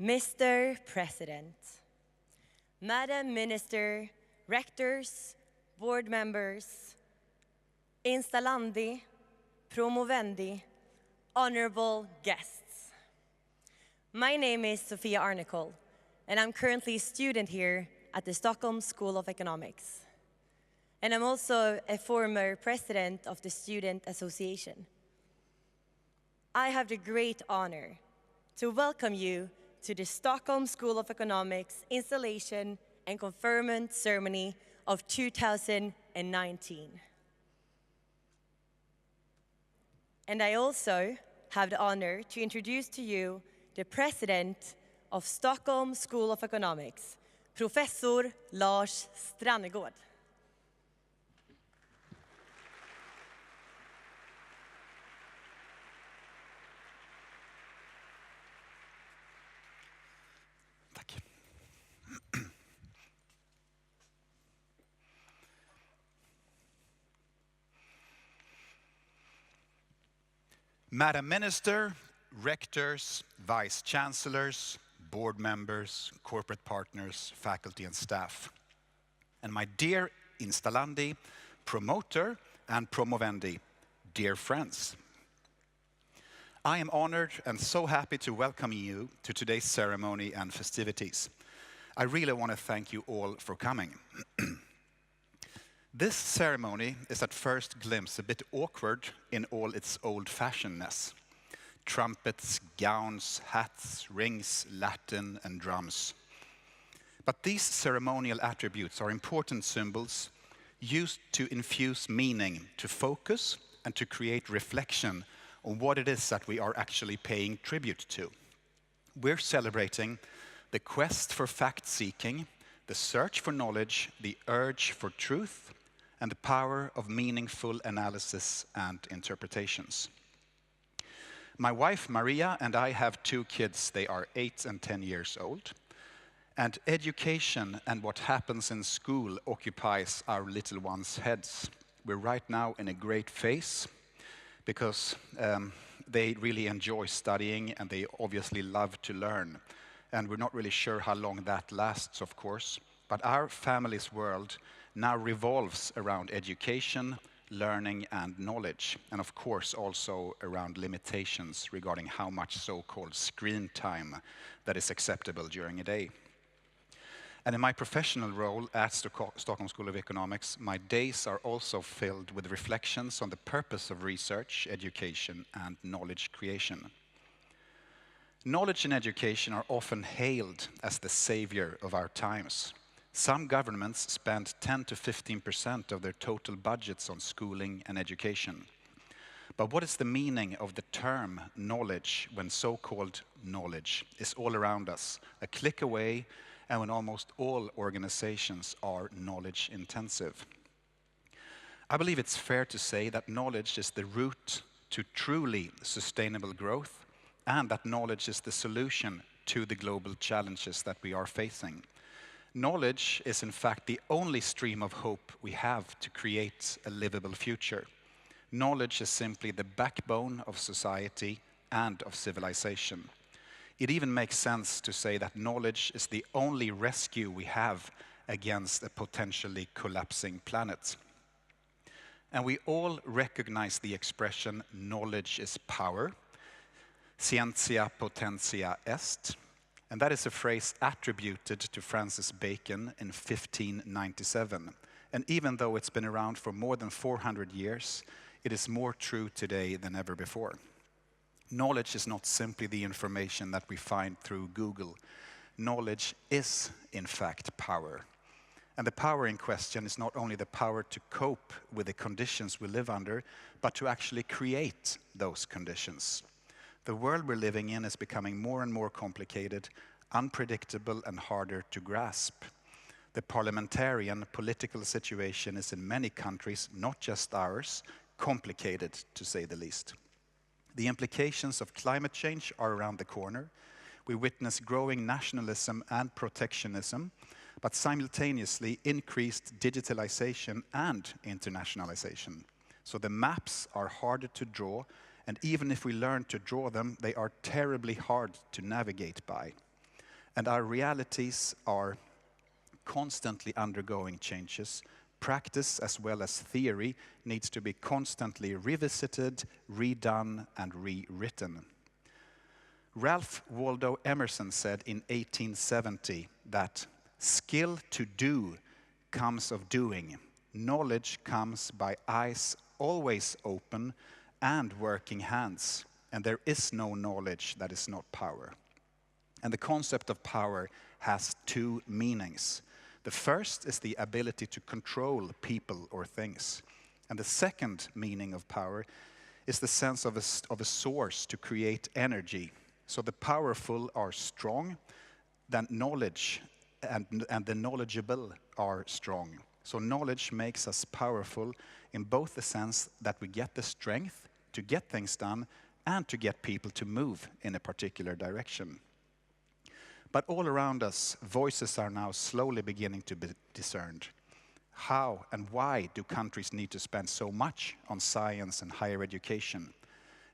Mr. President, Madam Minister, Rectors, Board Members, Installandi, Promovendi, Honorable guests. My name is Sofia Arnicol, and I'm currently a student here at the Stockholm School of Economics. And I'm also a former president of the Student Association. I have the great honor to welcome you to the Stockholm School of Economics installation and conferment ceremony of 2019. And I also have the honor to introduce to you the president of Stockholm School of Economics, Professor Lars Strannegård. Madam Minister, Rectors, Vice Chancellors, Board Members, Corporate Partners, Faculty and Staff. And my dear Installandi, Promoter and Promovendi, dear friends. I am honored and so happy to welcome you to today's ceremony and festivities. I really want to thank you all for coming. This ceremony is at first glimpse a bit awkward in all its old-fashionedness. Trumpets, gowns, hats, rings, Latin, and drums. But these ceremonial attributes are important symbols used to infuse meaning, to focus, and to create reflection on what it is that we are actually paying tribute to. We're celebrating the quest for fact-seeking, the search for knowledge, the urge for truth, and the power of meaningful analysis and interpretations. My wife Maria and I have 2 kids. They are 8 and 10 years old. And education and what happens in school occupies our little ones' heads. We're right now in a great phase because they really enjoy studying and they obviously love to learn. And we're not really sure how long that lasts, of course. But our family's world now revolves around education, learning and knowledge, and of course also around limitations regarding how much so-called screen time that is acceptable during a day. And in my professional role at Stockholm School of Economics, my days are also filled with reflections on the purpose of research, education and knowledge creation. Knowledge and education are often hailed as the savior of our times. Some governments spend 10 to 15% of their total budgets on schooling and education. But what is the meaning of the term knowledge when so-called knowledge is all around us, a click away, and when almost all organizations are knowledge intensive? I believe it's fair to say that knowledge is the route to truly sustainable growth, and that knowledge is the solution to the global challenges that we are facing. Knowledge is in fact the only stream of hope we have to create a livable future. Knowledge is simply the backbone of society and of civilization. It even makes sense to say that knowledge is the only rescue we have against a potentially collapsing planet. And we all recognize the expression knowledge is power, scientia potentia est. And that is a phrase attributed to Francis Bacon in 1597. And even though it's been around for more than 400 years, it is more true today than ever before. Knowledge is not simply the information that we find through Google. Knowledge is, in fact, power. And the power in question is not only the power to cope with the conditions we live under, but to actually create those conditions. The world we're living in is becoming more and more complicated, unpredictable, and harder to grasp. The parliamentarian political situation is in many countries, not just ours, complicated to say the least. The implications of climate change are around the corner. We witness growing nationalism and protectionism, but simultaneously increased digitalization and internationalization. So the maps are harder to draw, and even if we learn to draw them, they are terribly hard to navigate by. And our realities are constantly undergoing changes. Practice as well as theory needs to be constantly revisited, redone, and rewritten. Ralph Waldo Emerson said in 1870 that skill to do comes of doing. Knowledge comes by eyes always open and working hands. And there is no knowledge that is not power. And the concept of power has two meanings. The first is the ability to control people or things. And the second meaning of power is the sense of a source to create energy. So the powerful are strong, then knowledge and the knowledgeable are strong. So knowledge makes us powerful in both the sense that we get the strength to get things done and to get people to move in a particular direction. But all around us, voices are now slowly beginning to be discerned. How and why do countries need to spend so much on science and higher education?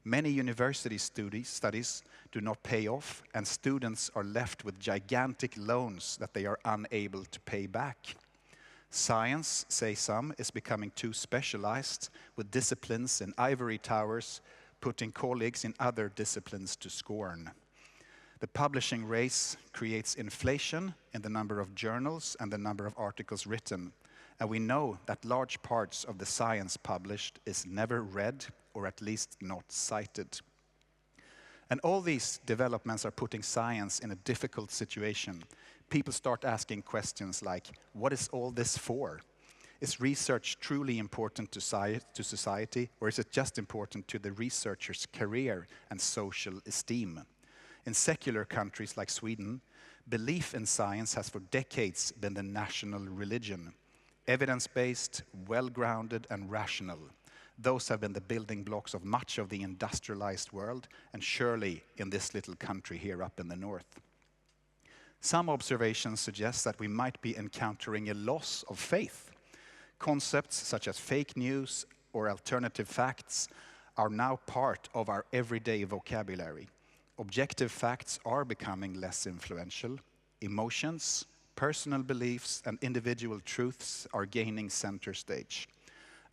Many university studies do not pay off, and students are left with gigantic loans that they are unable to pay back. Science, say some, is becoming too specialized, with disciplines in ivory towers, putting colleagues in other disciplines to scorn. The publishing race creates inflation in the number of journals and the number of articles written. And we know that large parts of the science published is never read, or at least not cited. And all these developments are putting science in a difficult situation. People start asking questions like, what is all this for? Is research truly important to society, or is it just important to the researcher's career and social esteem? In secular countries like Sweden, belief in science has for decades been the national religion. Evidence-based, well-grounded, and rational. Those have been the building blocks of much of the industrialized world, and surely in this little country here up in the north. Some observations suggest that we might be encountering a loss of faith. Concepts such as fake news or alternative facts are now part of our everyday vocabulary. Objective facts are becoming less influential. Emotions, personal beliefs, and individual truths are gaining center stage.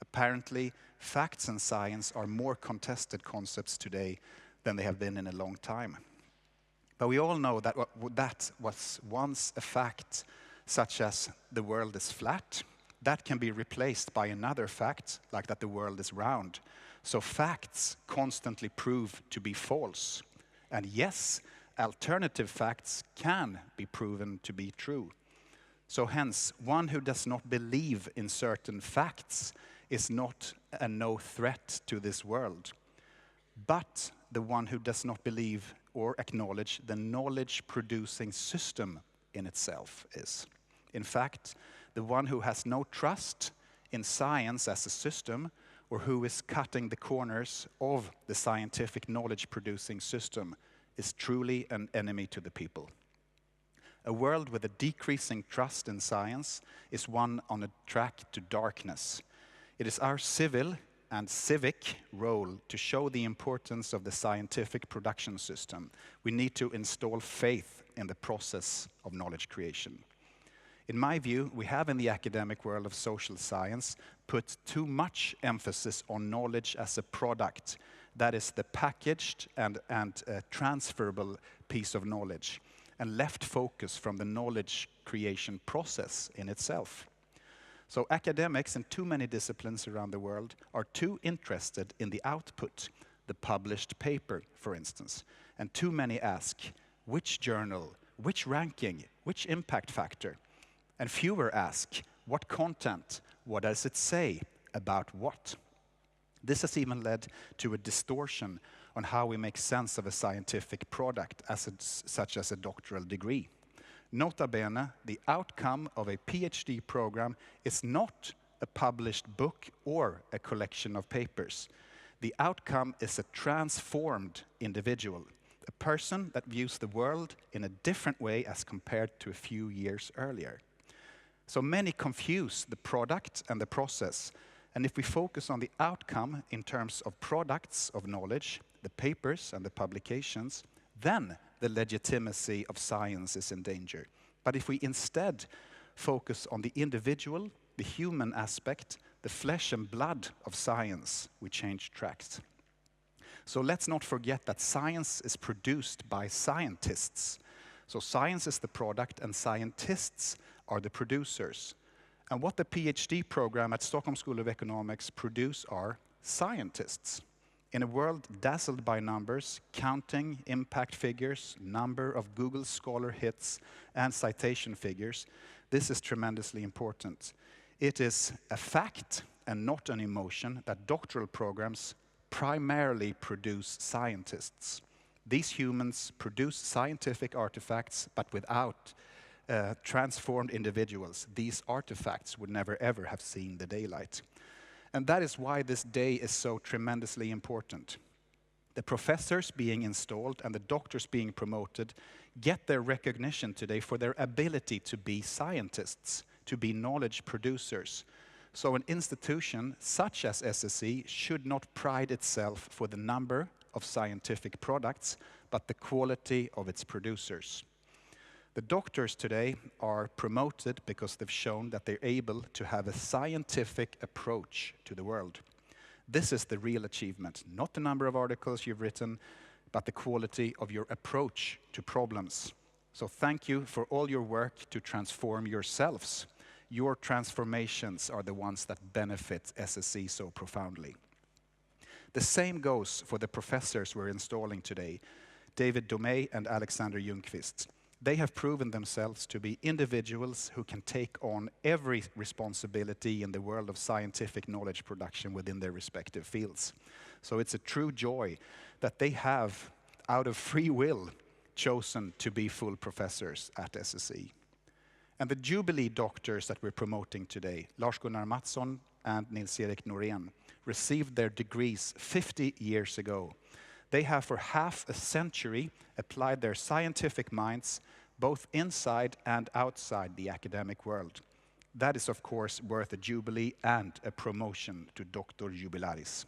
Apparently, facts and science are more contested concepts today than they have been in a long time. But we all know that that was once a fact, such as the world is flat. That can be replaced by another fact, like that the world is round. So facts constantly prove to be false. And yes, alternative facts can be proven to be true. So hence, one who does not believe in certain facts is not a no threat to this world. But the one who does not believe or acknowledge the knowledge-producing system in itself is. In fact, the one who has no trust in science as a system, or who is cutting the corners of the scientific knowledge-producing system, is truly an enemy to the people. A world with a decreasing trust in science is one on a track to darkness. It is our civil and civic role to show the importance of the scientific production system. We need to install faith in the process of knowledge creation. In my view, we have in the academic world of social science put too much emphasis on knowledge as a product. That is the packaged and transferable piece of knowledge, and left focus from the knowledge creation process in itself. So academics in too many disciplines around the world are too interested in the output, the published paper, for instance, and too many ask, which journal, which ranking, which impact factor? And fewer ask, what content, what does it say, about what? This has even led to a distortion on how we make sense of a scientific product, such as a doctoral degree. Nota bene, the outcome of a PhD program is not a published book or a collection of papers. The outcome is a transformed individual, a person that views the world in a different way as compared to a few years earlier. So many confuse the product and the process. And if we focus on the outcome in terms of products of knowledge, the papers and the publications, then the legitimacy of science is in danger. But if we instead focus on the individual, the human aspect, the flesh and blood of science, we change tracks. So let's not forget that science is produced by scientists. So science is the product and scientists are the producers. And what the PhD program at Stockholm School of Economics produce are scientists. In a world dazzled by numbers, counting impact figures, number of Google Scholar hits, and citation figures, this is tremendously important. It is a fact and not an emotion that doctoral programs primarily produce scientists. These humans produce scientific artifacts, but without transformed individuals, these artifacts would never ever have seen the daylight. And that is why this day is so tremendously important. The professors being installed and the doctors being promoted get their recognition today for their ability to be scientists, to be knowledge producers. So an institution such as SSE should not pride itself for the number of scientific products, but the quality of its producers. The doctors today are promoted because they've shown that they're able to have a scientific approach to the world. This is the real achievement, not the number of articles you've written, but the quality of your approach to problems. So thank you for all your work to transform yourselves. Your transformations are the ones that benefit SSE so profoundly. The same goes for the professors we're installing today, David Domey and Alexander Ljungqvist. They have proven themselves to be individuals who can take on every responsibility in the world of scientific knowledge production within their respective fields. So it's a true joy that they have, out of free will, chosen to be full professors at SSE. And the Jubilee doctors that we're promoting today, Lars-Gunnar Mattsson and Nils-Erik Norén, received their degrees 50 years ago. They have for half a century applied their scientific minds both inside and outside the academic world. That is, of course, worth a jubilee and a promotion to Doctor Jubilaris.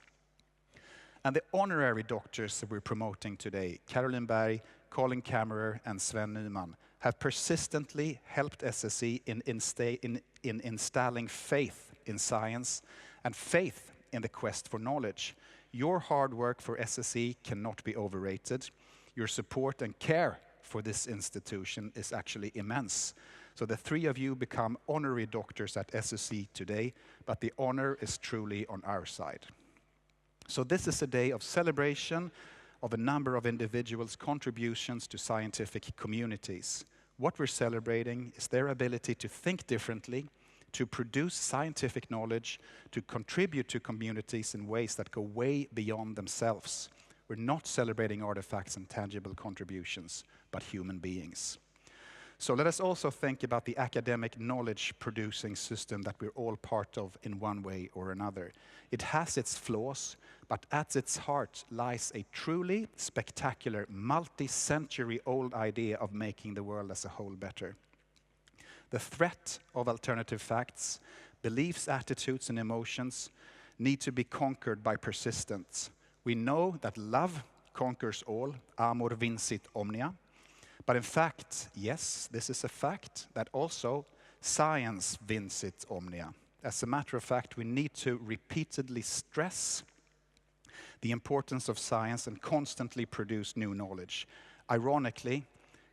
And the honorary doctors that we're promoting today, Caroline Berg, Colin Kammerer, and Sven Nyman, have persistently helped SSE in installing faith in science and faith in the quest for knowledge. Your hard work for SSE cannot be overrated. Your support and care for this institution is actually immense. So the three of you become honorary doctors at SSE today, but the honor is truly on our side. So this is a day of celebration of a number of individuals' contributions to scientific communities. What we're celebrating is their ability to think differently, to produce scientific knowledge, to contribute to communities in ways that go way beyond themselves. We're not celebrating artifacts and tangible contributions, but human beings. So let us also think about the academic knowledge producing system that we're all part of in one way or another. It has its flaws, but at its heart lies a truly spectacular, multi-century old idea of making the world as a whole better. The threat of alternative facts, beliefs, attitudes, and emotions need to be conquered by persistence. We know that love conquers all, amor vincit omnia. But in fact, yes, this is a fact, that also science vincit omnia. As a matter of fact, we need to repeatedly stress the importance of science and constantly produce new knowledge. Ironically,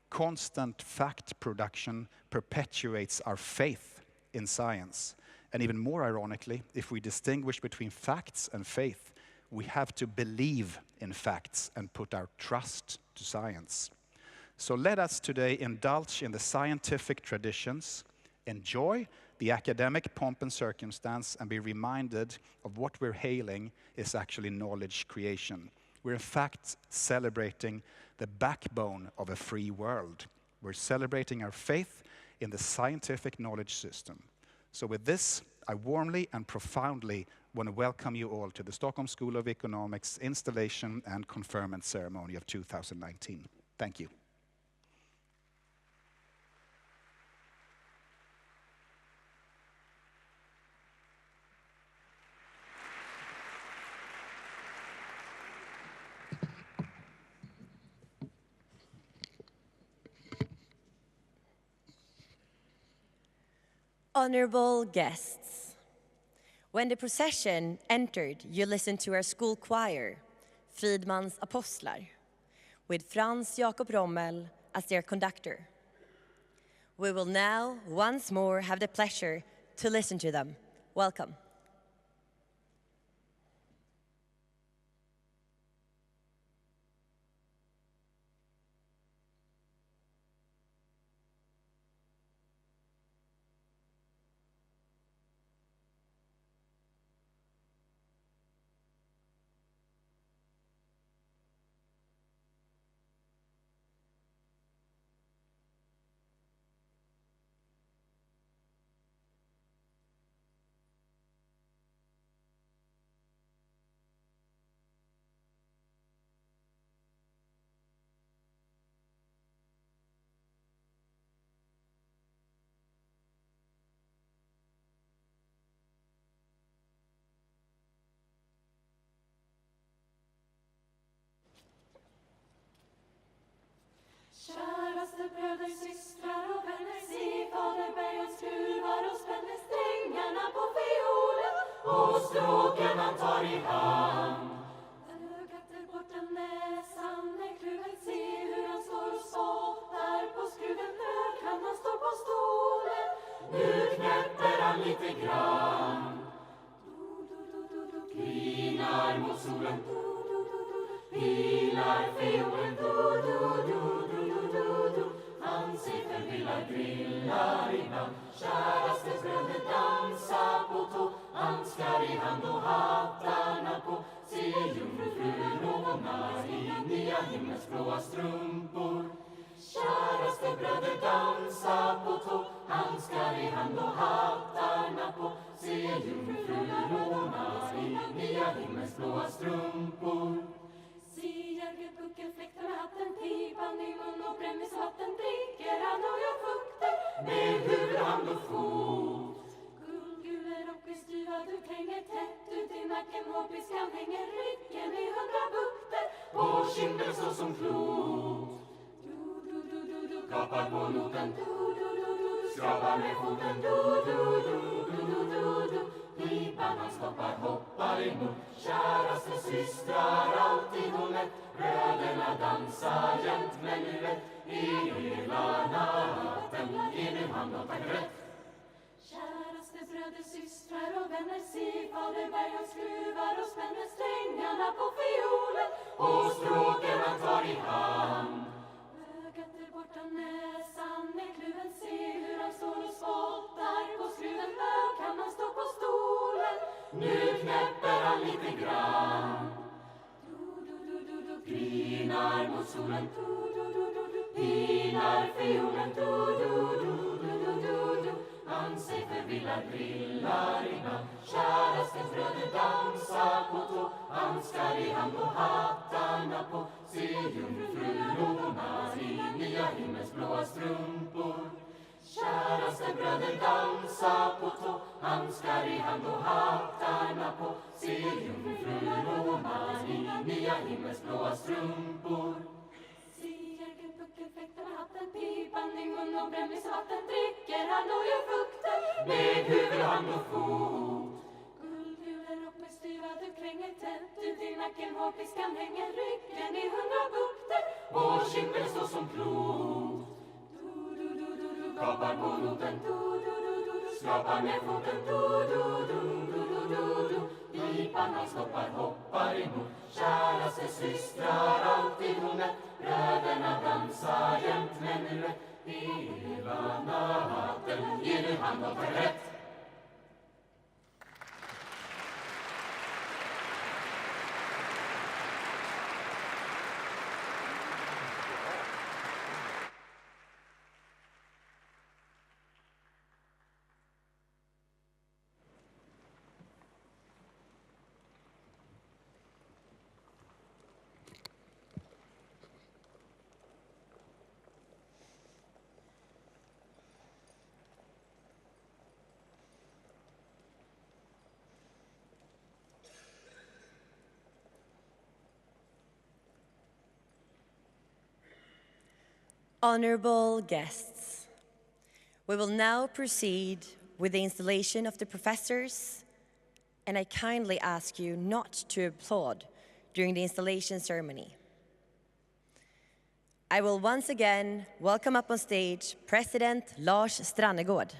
constant fact production perpetuates our faith in science. And even more ironically, if we distinguish between facts and faith, we have to believe in facts and put our trust to science. So let us today indulge in the scientific traditions, enjoy the academic pomp and circumstance, and be reminded of what we're hailing is actually knowledge creation. We're in fact celebrating the backbone of a free world. We're celebrating our faith in the scientific knowledge system. So with this, I warmly and profoundly want to welcome you all to the Stockholm School of Economics installation and conferment ceremony of 2019. Thank you. Honorable guests, when the procession entered, you listened to our school choir, Fridmans Apostlar, with Franz Jakob Rommel as their conductor. We will now once more have the pleasure to listen to them. Welcome. Käraste bröder, systrar och vänner, se fader Bergon skruvar och spänner strängarna på fiolen och stråken han tar i hand. Där ögat är borta, näsan är kluven, se hur han står och spottar på skruven, nödkannan står på stolen. Nu knäpper han lite grann. Grinar mot solen, pilar fiolen, han ser förvillad, grillar ibland. Käraste bröder, dansa på tå, handskar i hand och hattarna på. Se jungfrun lånar i nya himmelsblåa strumpor. Käraste bröder, dansa på tå, handskar i hand och hattarna på. Se jungfrun lånar i nya himmelsblåa strumpor. Pucken fläktar med hatten, pipan i mun och brännvinsvatten dricker han och gör fukter med huvud, hand och fot. Guldgule rocken styvad ut hänger tätt ut i nacken, hårpiskan hänger ryggen i 100 bukter på kinden så som klot. Kapar på noten, skrapar med foten, pipan han stoppar, hoppar emot. Käraste systrar, alltid hon lätt, bröderna dansar jämt, men nu rätt i hela natten ger nu hand och tack rätt. Käraste bröder, systrar och vänner, se fader Bergon skruvar och spänner strängarna på fiolen och stråken han tar i hand. Ögat är borta, näsan är kluven, se hur han står och spottar på skruven, kan han stå på stolen. Nu knäpper han lite grann. Grinar mot solen, pinar fiolen, han sig förvillad, grillar ibland. Käraste bröder, dansa på tå, handskar i hand och hattarna på. Se jungfrun lånar i nya himmelsblåa strumpor. Käraste bröder, dansa på tå, handskar i hand och hattarna på. Se jungfrun lånar i nya himmelsblåa strumpor. Se pucken fläktar med hatten, pipan i mun och brännvinsvatten dricker han och gör fukter med huvud, hand och fot. Guldgule rock med styvad ut kränger tätt ut i nacken, hårpiskan hänger ryggen i 100 bukter och kinden så som klot. Kapar på noten, skrapar med foten, pipan han stoppar, hoppar emot. Käraste systrar, alltid hon är, bröderna dansar jämt, men nu rätt i hela natten ger nu hand och tack rätt. Honorable guests, we will now proceed with the installation of the professors, and I kindly ask you not to applaud during the installation ceremony. I will once again welcome up on stage President Lars Strannegård.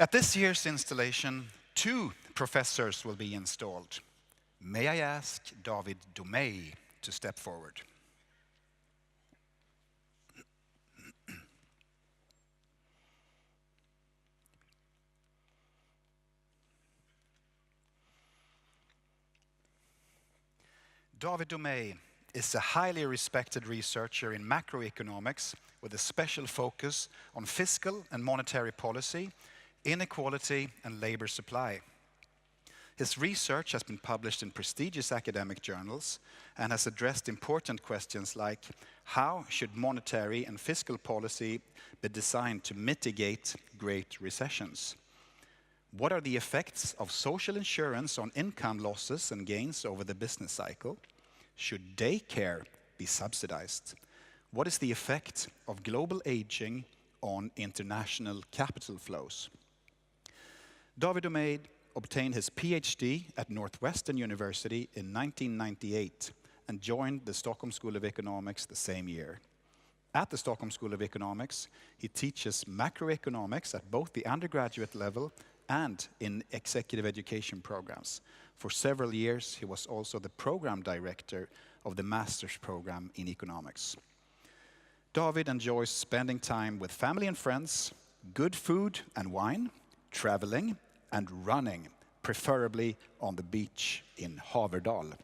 At this year's installation, 2 professors will be installed. May I ask David Domey to step forward? David Domey is a highly respected researcher in macroeconomics with a special focus on fiscal and monetary policy, inequality, and labor supply. His research has been published in prestigious academic journals and has addressed important questions like how should monetary and fiscal policy be designed to mitigate great recessions? What are the effects of social insurance on income losses and gains over the business cycle? Should daycare be subsidized? What is the effect of global aging on international capital flows? David Domey obtained his PhD at Northwestern University in 1998 and joined the Stockholm School of Economics the same year. At the Stockholm School of Economics, he teaches macroeconomics at both the undergraduate level and in executive education programs. For several years, he was also the program director of the master's program in economics. David enjoys spending time with family and friends, good food and wine, traveling, and running, preferably on the beach in Haverdal,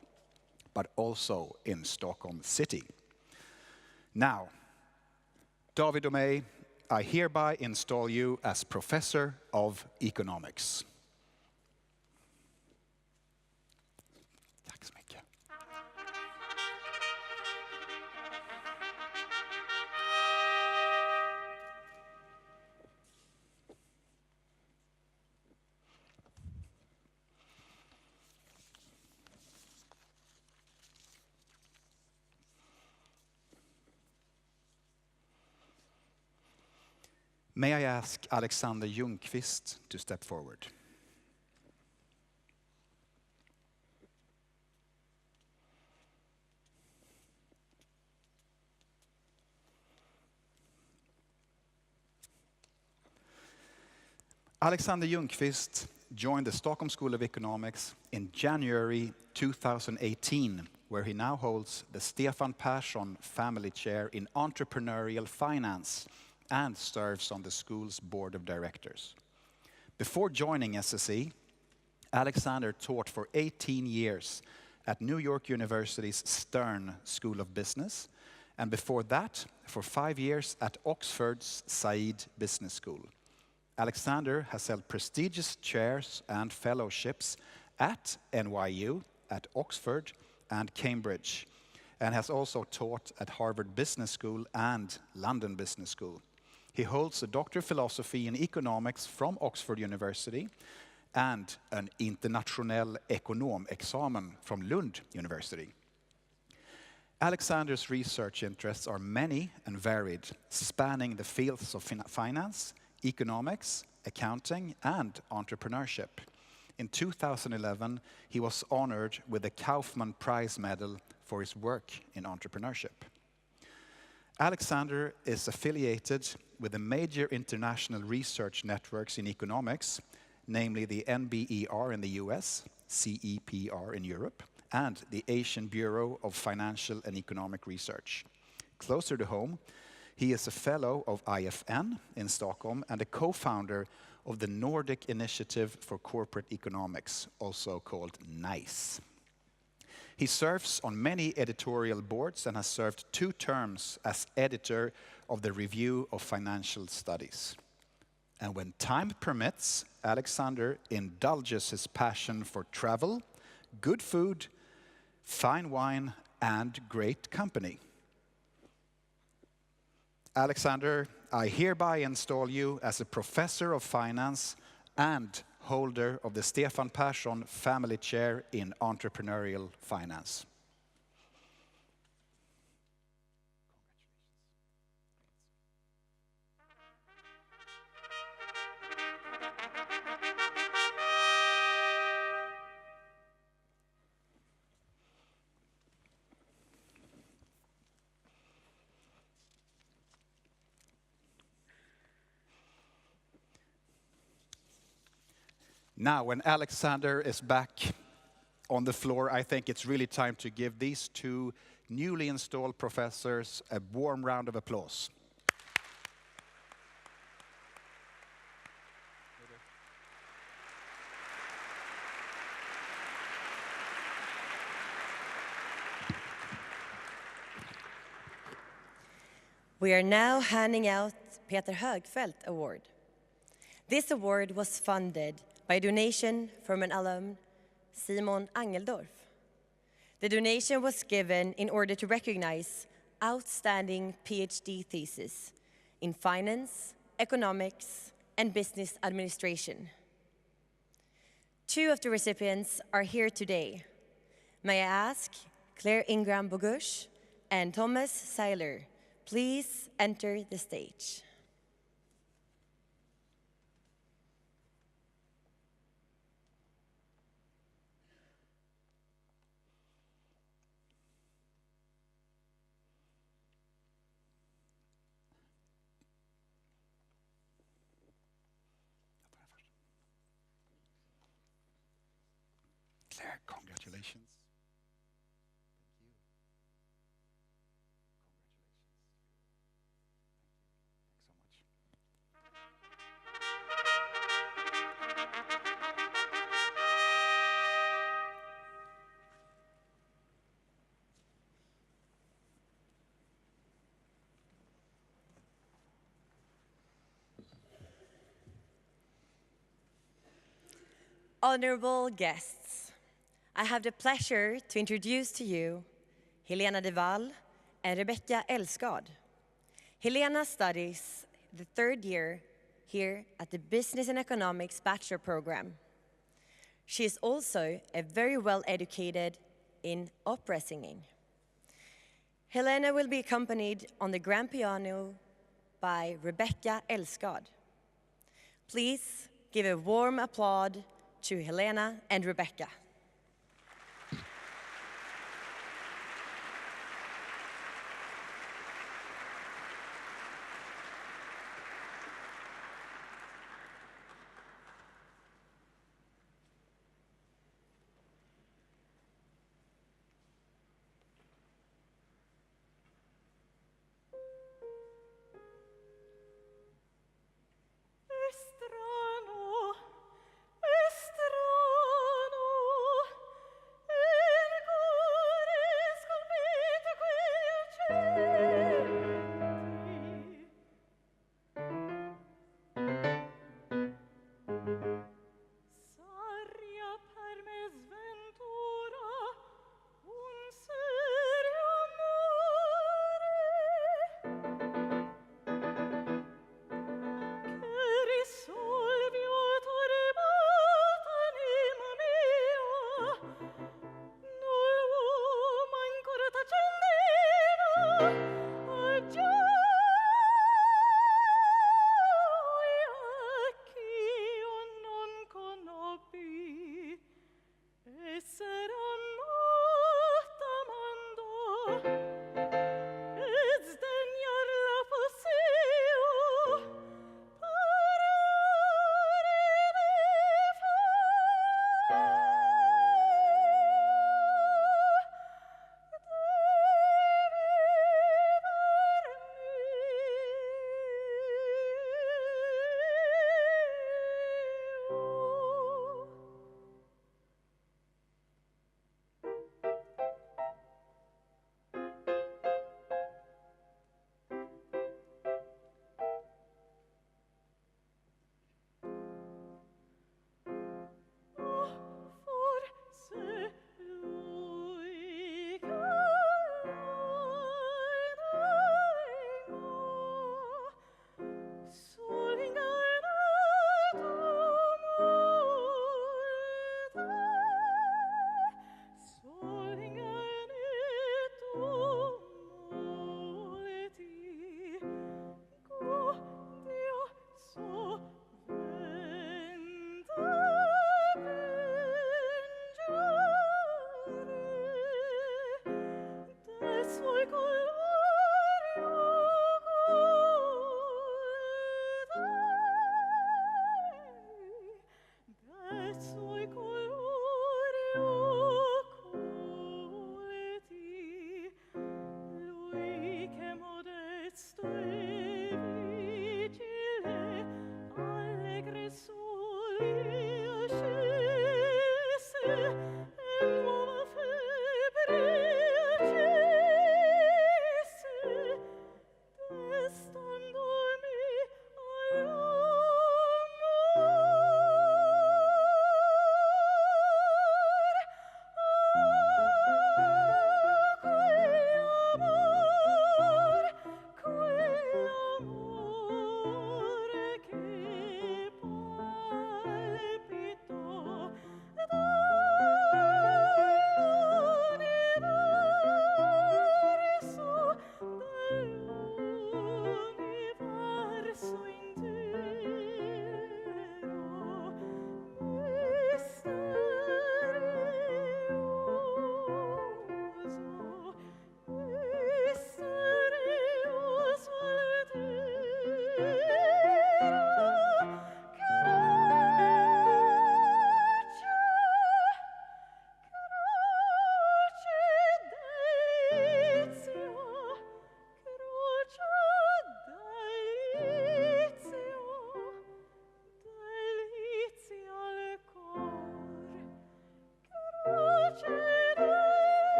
but also in Stockholm City. Now, David Domey, I hereby install you as Professor of Economics. Tack så mycket. May I ask Alexander Ljungqvist to step forward? Alexander Ljungqvist joined the Stockholm School of Economics in January 2018, where he now holds the Stefan Persson Family Chair in Entrepreneurial Finance and serves on the school's board of directors. Before joining SSE, Alexander taught for 18 years at New York University's Stern School of Business, and before that, for 5 years at Oxford's Said Business School. Alexander has held prestigious chairs and fellowships at NYU, at Oxford, and Cambridge, and has also taught at Harvard Business School and London Business School. He holds a Doctor of Philosophy in Economics from Oxford University and an Internationell Ekonom-examen from Lund University. Alexander's research interests are many and varied, spanning the fields of finance, economics, accounting, and entrepreneurship. In 2011, he was honored with the Kaufman Prize Medal for his work in entrepreneurship. Alexander is affiliated with the major international research networks in economics, namely the NBER in the US, CEPR in Europe, and the Asian Bureau of Financial and Economic Research. Closer to home, he is a fellow of IFN in Stockholm and a co-founder of the Nordic Initiative for Corporate Economics, also called NICE. He serves on many editorial boards and has served 2 terms as editor of the Review of Financial Studies. And when time permits, Alexander indulges his passion for travel, good food, fine wine, and great company. Alexander, I hereby install you as a professor of finance and holder of the Stefan Persson Family Chair in Entrepreneurial Finance. Now, when Alexander is back on the floor, I think it's really time to give these two newly installed professors a warm round of applause. We are now handing out Peter Högfeldt Award. This award was funded by a donation from an alum, Simon Angeldorf. The donation was given in order to recognize outstanding PhD theses in finance, economics, and business administration. Two of the recipients are here today. May I ask Claire Ingram Bogush and Thomas Seiler, please enter the stage. Claire, congratulations. Honorable guests, I have the pleasure to introduce to you Helena de Wall and Rebecca Elskad. Helena studies the third year here at the Business and Economics Bachelor Program. She is also a very well-educated in opera singing. Helena will be accompanied on the grand piano by Rebecca Elskad. Please give a warm applause to Helena and Rebecca. Strano,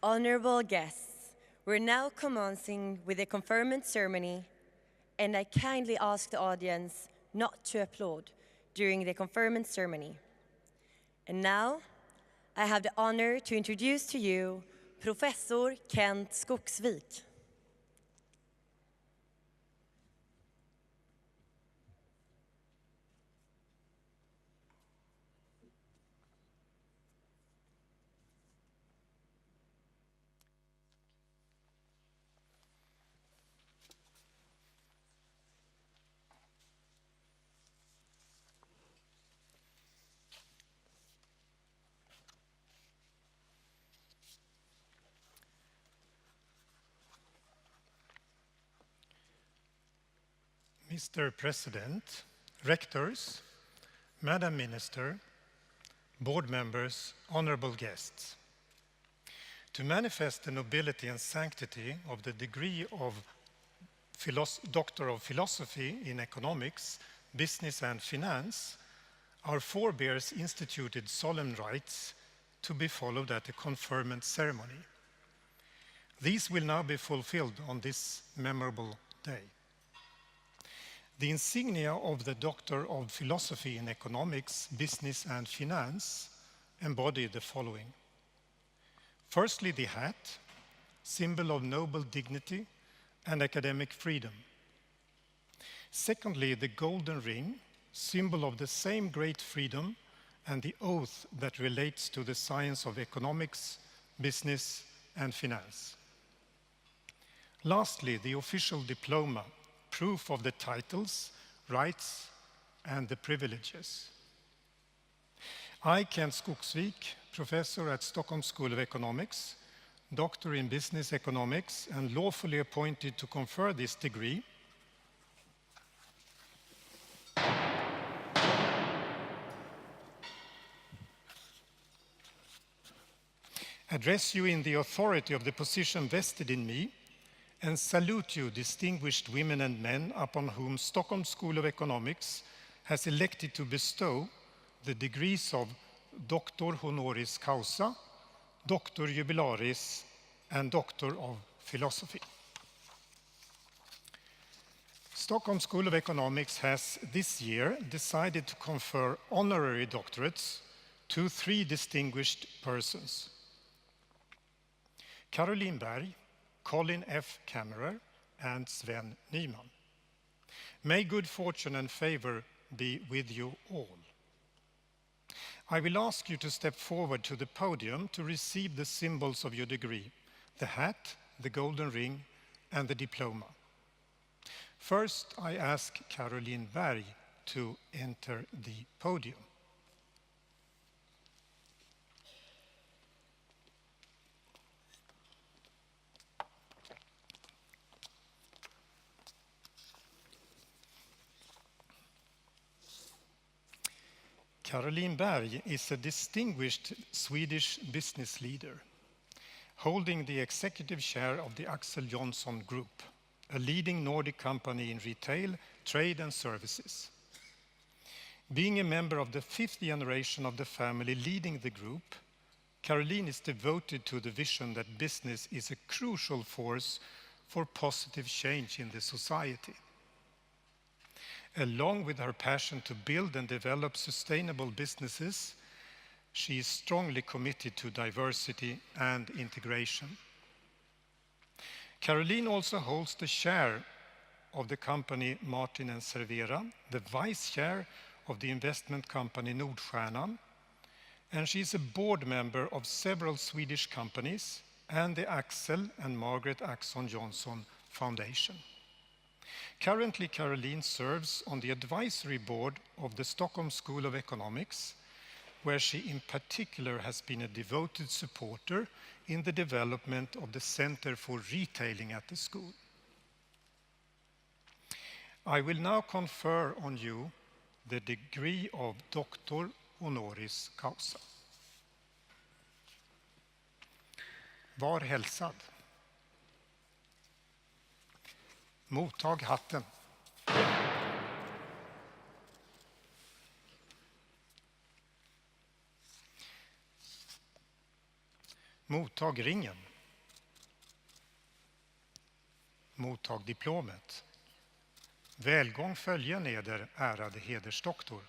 Honorable guests, we're now commencing with the conferment ceremony, and I kindly ask the audience not to applaud during the conferment ceremony. And now, I have the honor to introduce to you Professor Kent Skogsvik. Mr. President, Rectors, Madam Minister, Board members, honorable guests. To manifest the nobility and sanctity of the degree of Doctor of Philosophy in Economics, Business and Finance, our forebears instituted solemn rites to be followed at the conferment ceremony. These will now be fulfilled on this memorable day. The insignia of the Doctor of Philosophy in Economics, Business and Finance embody the following. Firstly, the hat, symbol of noble dignity and academic freedom. Secondly, the golden ring, symbol of the same great freedom and the oath that relates to the science of economics, business and finance. Lastly, the official diploma, proof of the titles, rights, and the privileges. I, Kent Skogsvik, professor at Stockholm School of Economics, doctor in business economics, and lawfully appointed to confer this degree, address you in the authority of the position vested in me, and salute you, distinguished women and men, upon whom Stockholm School of Economics has elected to bestow the degrees of Doctor Honoris Causa, Doctor Jubilaris, and Doctor of Philosophy. Stockholm School of Economics has this year decided to confer honorary doctorates to 3 distinguished persons: Caroline Berg, Colin F. Kammerer, and Sven Nyman. May good fortune and favor be with you all. I will ask you to step forward to the podium to receive the symbols of your degree: the hat, the golden ring, and the diploma. First, I ask Caroline Berg to enter the podium. Caroline Berg is a distinguished Swedish business leader, holding the executive chair of the Axel Johnson Group, a leading Nordic company in retail, trade and services. Being a member of the 5th generation of the family leading the group, Caroline is devoted to the vision that business is a crucial force for positive change in the society. Along with her passion to build and develop sustainable businesses, she is strongly committed to diversity and integration. Caroline also holds the chair of the company Martin & Servera, the vice chair of the investment company Nordstjärnan, and she is a board member of several Swedish companies and the Axel and Margaret Axon Johnson Foundation. Currently, Caroline serves on the advisory board of the Stockholm School of Economics, where she in particular has been a devoted supporter in the development of the Center for Retailing at the school. I will now confer on you the degree of Doctor Honoris Causa. Var hälsad. Mottag hatten. Mottag ringen. Mottag diplomet. Välgång följen eder, ärade hedersdoktor.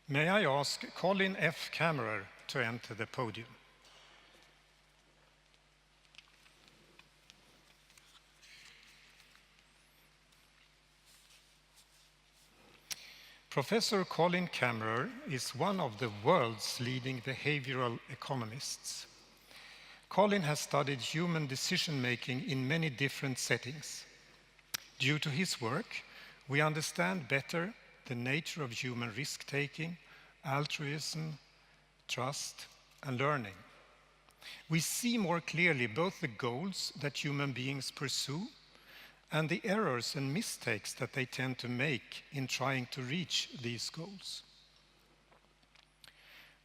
May I ask Colin F. Kammerer to enter the podium? Professor Colin Kammerer is one of the world's leading behavioral economists. Colin has studied human decision-making in many different settings. Due to his work, we understand better the nature of human risk-taking, altruism, trust, and learning. We see more clearly both the goals that human beings pursue and the errors and mistakes that they tend to make in trying to reach these goals.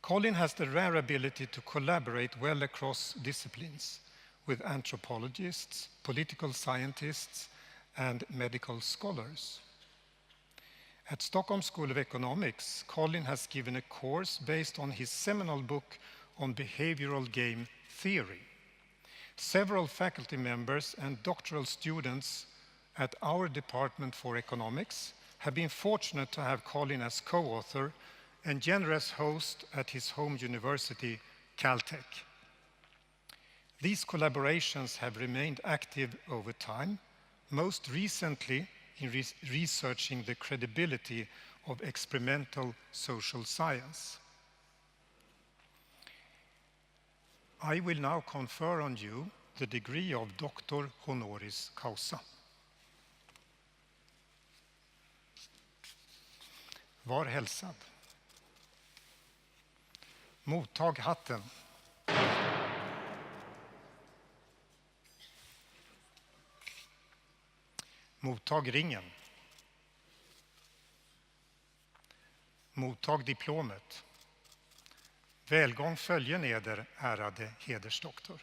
Colin has the rare ability to collaborate well across disciplines with anthropologists, political scientists, and medical scholars. At Stockholm School of Economics, Colin has given a course based on his seminal book on behavioral game theory. Several faculty members and doctoral students at our Department for Economics have been fortunate to have Colin as co-author and generous host at his home university, Caltech. These collaborations have remained active over time, most recently in researching the credibility of experimental social science. I will now confer on you the degree of Doctor Honoris Causa. Var hälsad. Mottag hatten. Mottag ringen. Mottag diplomet. Välgång följen eder, ärade hedersdoktor.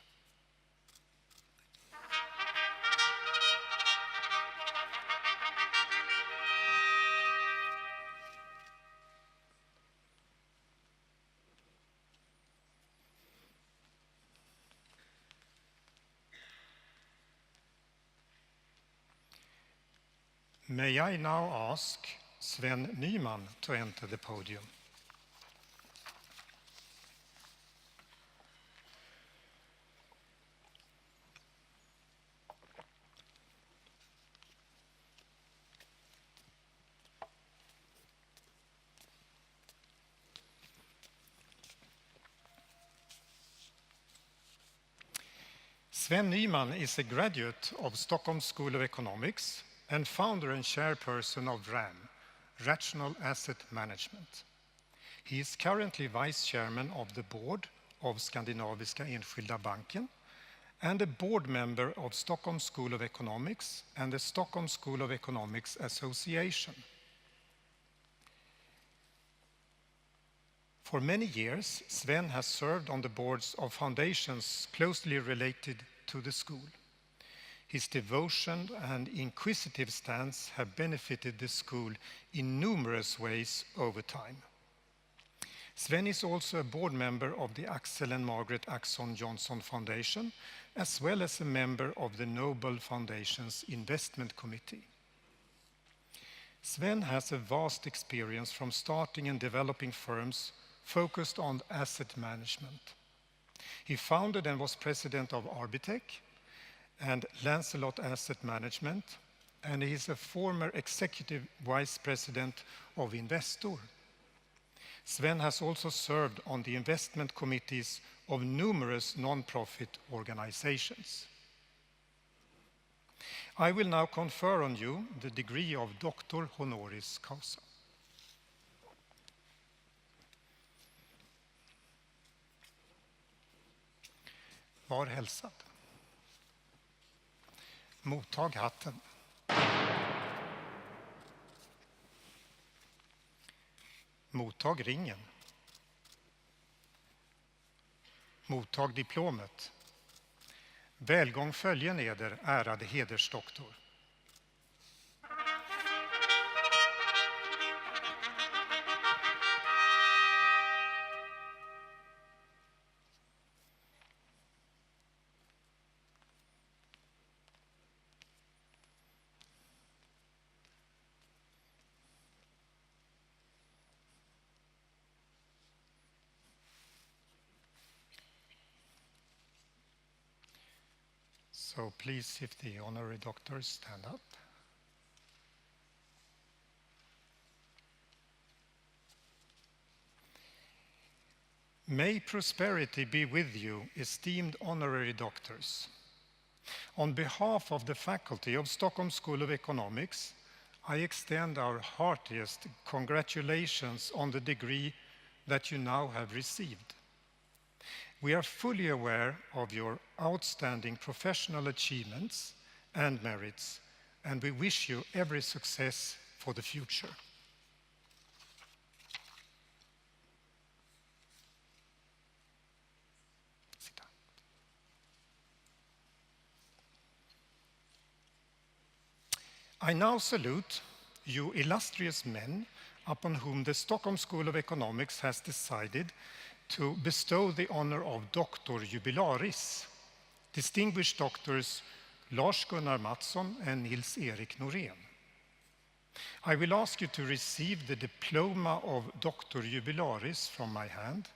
May I now ask Sven Nyman to enter the podium. Sven Nyman is a graduate of Stockholm School of Economics and founder and chairperson of RAM, Rational Asset Management. He is currently vice chairman of the board of Skandinaviska Enskilda Banken and a board member of Stockholm School of Economics and the Stockholm School of Economics Association. For many years, Sven has served on the boards of foundations closely related to the school. His devotion and inquisitive stance have benefited the school in numerous ways over time. Sven is also a board member of the Axel and Margaret Axon Johnson Foundation, as well as a member of the Nobel Foundation's Investment Committee. Sven has a vast experience from starting and developing firms focused on asset management. He founded and was president of Arbitec and Lancelot Asset Management, and he is a former executive vice president of Investor. Sven has also served on the investment committees of numerous non-profit organizations. I will now confer on you the degree of Doctor Honoris Causa. Var hälsad. Mottag hatten. Mottag ringen. Mottag diplomet. Välgång följen eder, ärade hedersdoktor. So please, if the honorary doctors stand up. May prosperity be with you, esteemed honorary doctors. On behalf of the faculty of Stockholm School of Economics, I extend our heartiest congratulations on the degree that you now have received. We are fully aware of your outstanding professional achievements and merits, and we wish you every success for the future. Sit down. I now salute you illustrious men upon whom the Stockholm School of Economics has decided to bestow the honor of Doctor Jubilaris, distinguished doctors Lars-Gunnar Mattsson and Nils-Erik Norén. I will ask you to receive the diploma of Doctor Jubilaris from my hand,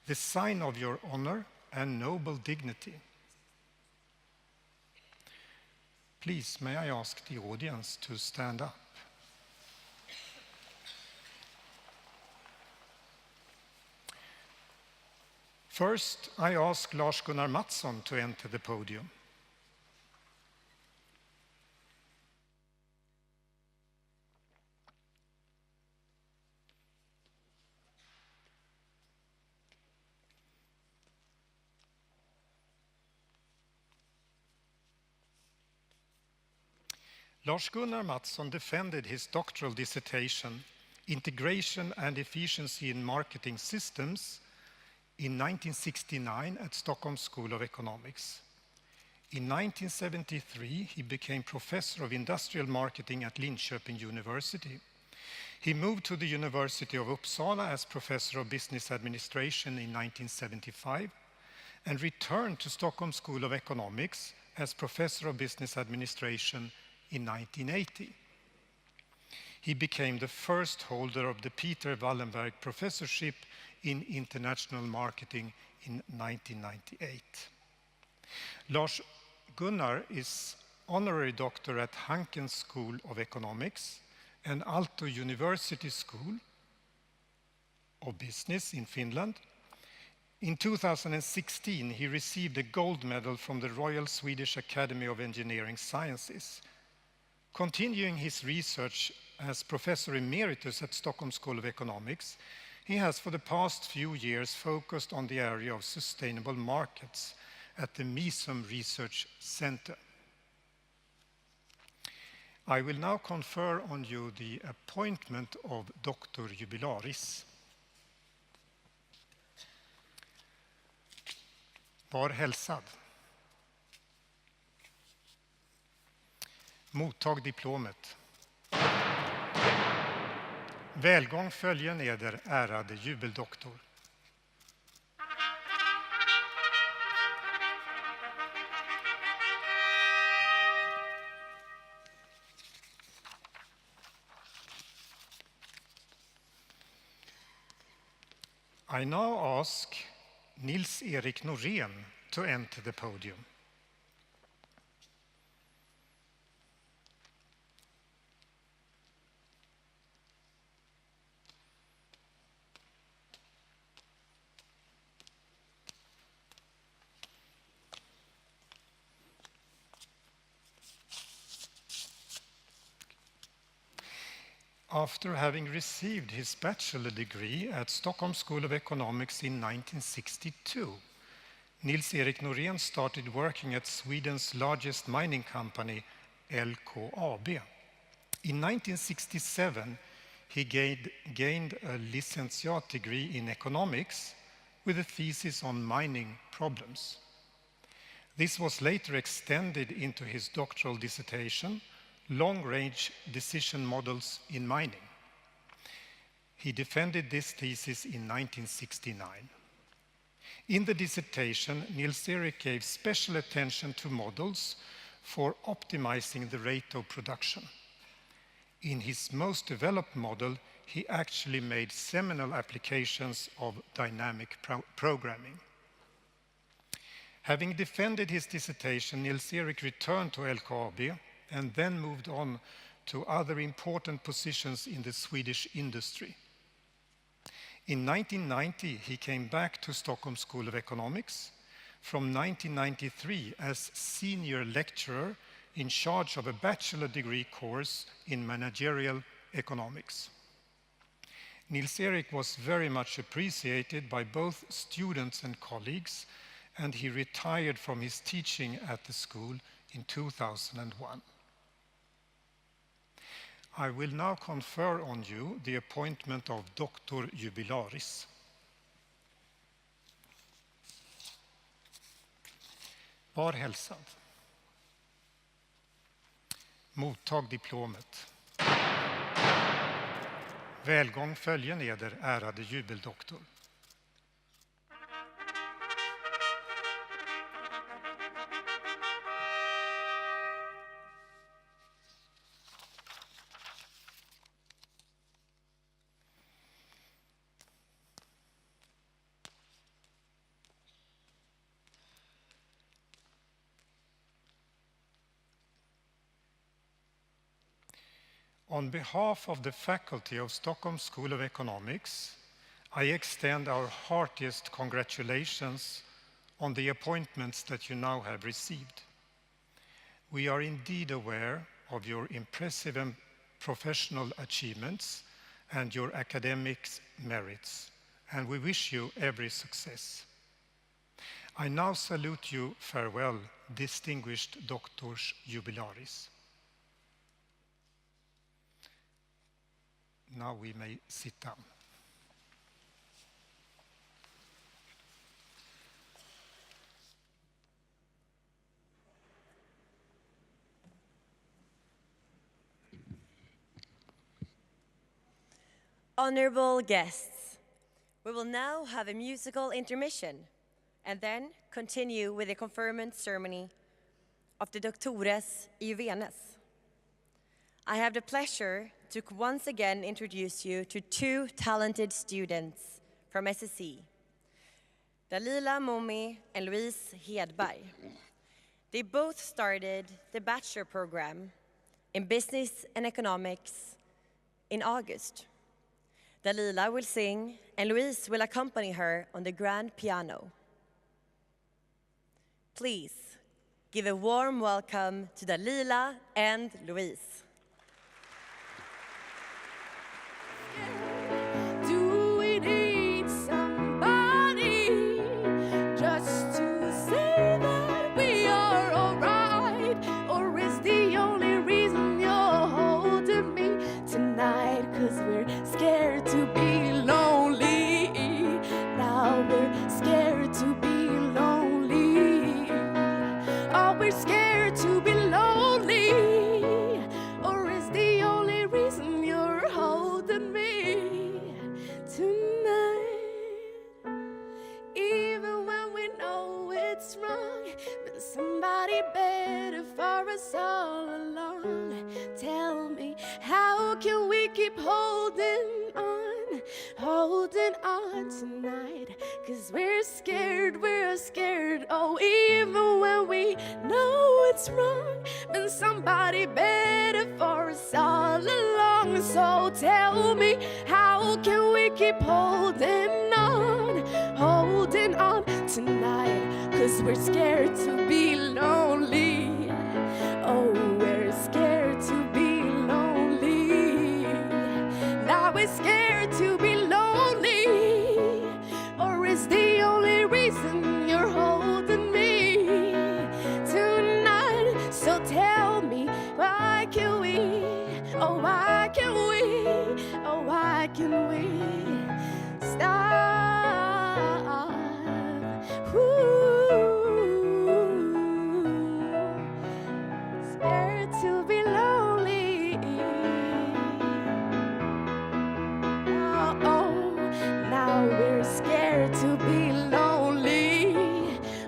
the sign of your honor and noble dignity. Please, may I ask the audience to stand up? First, I ask Lars-Gunnar Mattsson to enter the podium. Lars-Gunnar Mattsson defended his doctoral dissertation, Integration and Efficiency in Marketing Systems, in 1969 at Stockholm School of Economics. In 1973, he became professor of industrial marketing at Linköping University. He moved to the University of Uppsala as professor of business administration in 1975 and returned to Stockholm School of Economics as professor of business administration in 1980. He became the first holder of the Peter Wallenberg Professorship in International Marketing in 1998. Lars Gunnar is honorary doctor at Hanken School of Economics and Aalto University School of Business in Finland. In 2016, he received a gold medal from the Royal Swedish Academy of Engineering Sciences. Continuing his research as Professor Emeritus at Stockholm School of Economics, he has for the past few years focused on the area of sustainable markets at the Misum Research Center. I will now confer on you the appointment of Dr. Jubilaris. Var hälsad. Mottag diplomet. Välgång följer eder, ärade jubeldoktor. I now ask Nils-Erik Norén to enter the podium. After having received his bachelor degree at Stockholm School of Economics in 1962, Nils-Erik Norén started working at Sweden's largest mining company, LKAB. In 1967, he gained a licentiate degree in economics with a thesis on mining problems. This was later extended into his doctoral dissertation, Long-Range Decision Models in Mining. He defended this thesis in 1969. In the dissertation, Nils-Erik gave special attention to models for optimizing the rate of production. In his most developed model, he actually made seminal applications of dynamic programming. Having defended his dissertation, Nils-Erik returned to LKAB and then moved on to other important positions in the Swedish industry. In 1990, he came back to Stockholm School of Economics, from 1993 as senior lecturer in charge of a bachelor degree course in managerial economics. Nils-Erik was very much appreciated by both students and colleagues, and he retired from his teaching at the school in 2001. I will now confer on you the appointment of Dr. Jubilaris. Var hälsad. Mottag diplomet. Välgång följer eder, ärade jubeldoktor. On behalf of the faculty of Stockholm School of Economics, I extend our heartiest congratulations on the appointments that you now have received. We are indeed aware of your impressive and professional achievements and your academic merits, and we wish you every success. I now salute you farewell, distinguished Doctors Jubilaris. Now we may sit down. Honorable guests, we will now have a musical intermission and then continue with the conferment ceremony of the doctores i Venes. I have the pleasure to once again introduce you to two talented students from SSC, Dalila Momi and Louise Hedberg. They both started the bachelor program in Business and Economics in August. Dalila will sing and Louise will accompany her on the grand piano. Please give a warm welcome to Dalila and Louise. Do we need somebody just to say that we are alright? Or is the only reason you're holding me tonight 'cause we're scared to be lonely? Now we're scared to be lonely. Are we scared to be lonely? Or is the only reason you're holding me tonight? Even when we know it's wrong, but somebody better for us all along. Tell me, how can we keep holding on tonight? 'Cause we're scared, oh, even when we know it's wrong, but somebody better for us all along. So tell me, how can we keep holding on tonight? 'Cause we're scared to be lonely. Oh, we're scared to be lonely. Now we're scared to be lonely. Or is the only reason you're holding me tonight? So tell me, why can we, oh why can we, oh why can we stop? Scared to be lonely. Oh, now we're scared to be lonely.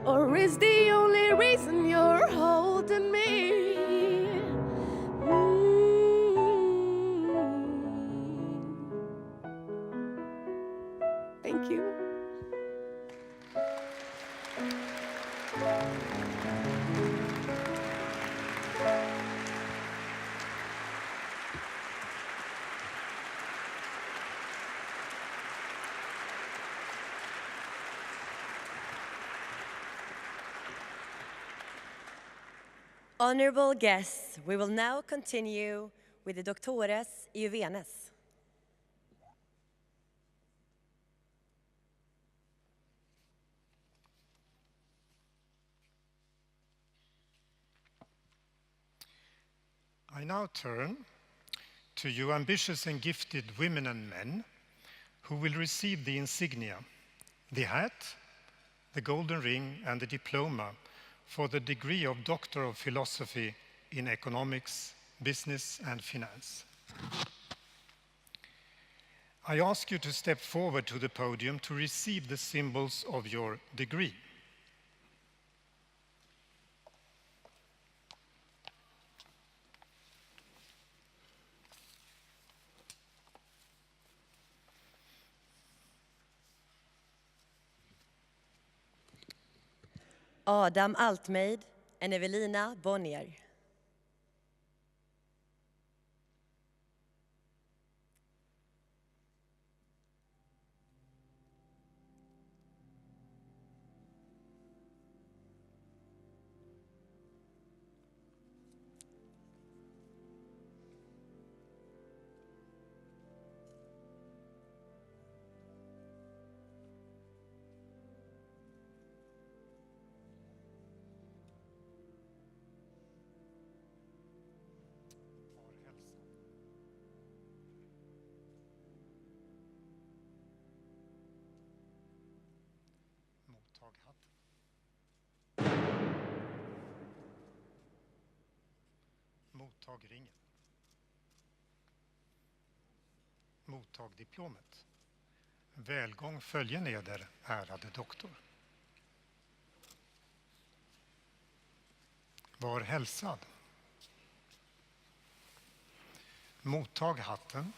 Or is the only reason you're holding me? Thank you. Honorable guests, we will now continue with the doctores i Venes. I now turn to you ambitious and gifted women and men who will receive the insignia, the hat, the golden ring and the diploma for the degree of Doctor of Philosophy in Economics, Business and Finance. I ask you to step forward to the podium to receive the symbols of your degree. Adam Altmeid and Evelina Bonnier. Mottag hatten. Mottag ringen. Mottag diplomet. Välgång följen eder, ärade doktor. Var hälsad. Mottag hatten.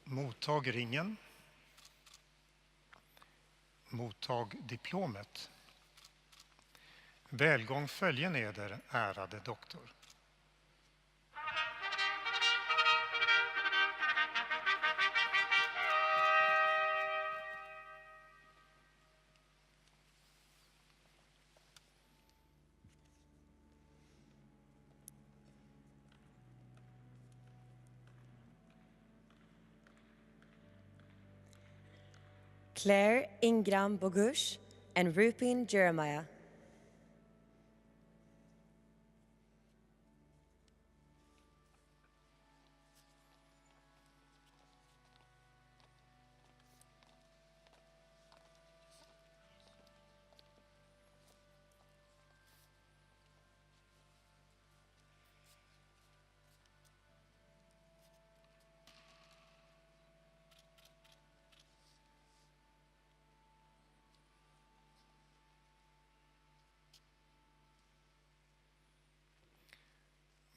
Mottag ringen. Mottag diplomet. Välgång följen eder, ärade doktor. Claire Ingram Bogush and Rupin Jeremiah.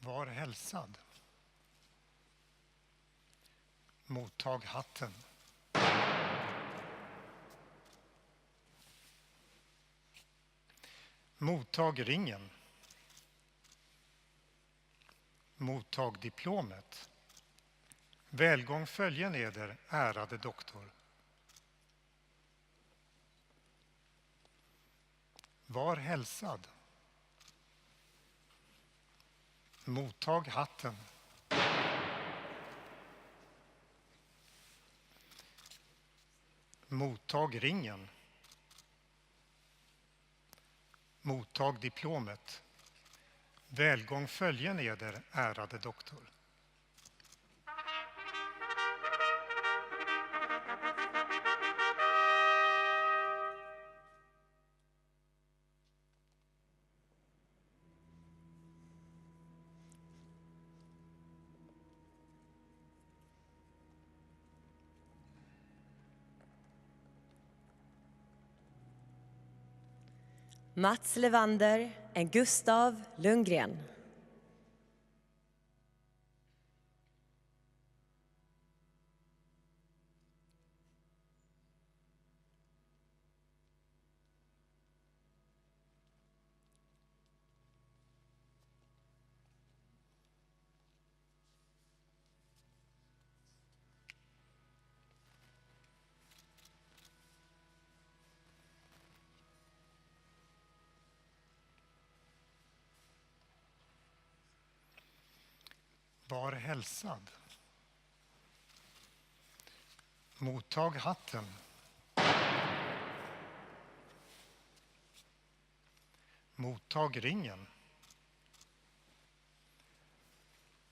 Var hälsad. Mottag hatten. Mottag ringen. Mottag diplomet. Välgång följen eder, ärade doktor. Var hälsad. Mottag hatten. Mottag ringen. Mottag diplomet. Välgång följen eder, ärade doktor. Mats Levander and Gustav Lundgren. Var hälsad. Mottag hatten. Mottag ringen.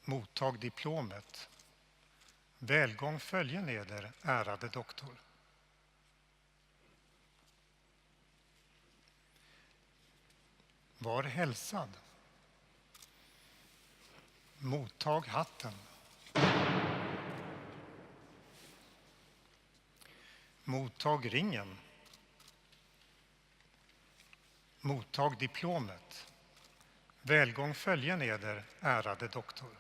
Mottag diplomet. Välgång följen eder, ärade doktor. Var hälsad. Mottag hatten. Mottag ringen. Mottag diplomet. Välgång följen eder, ärade doktor.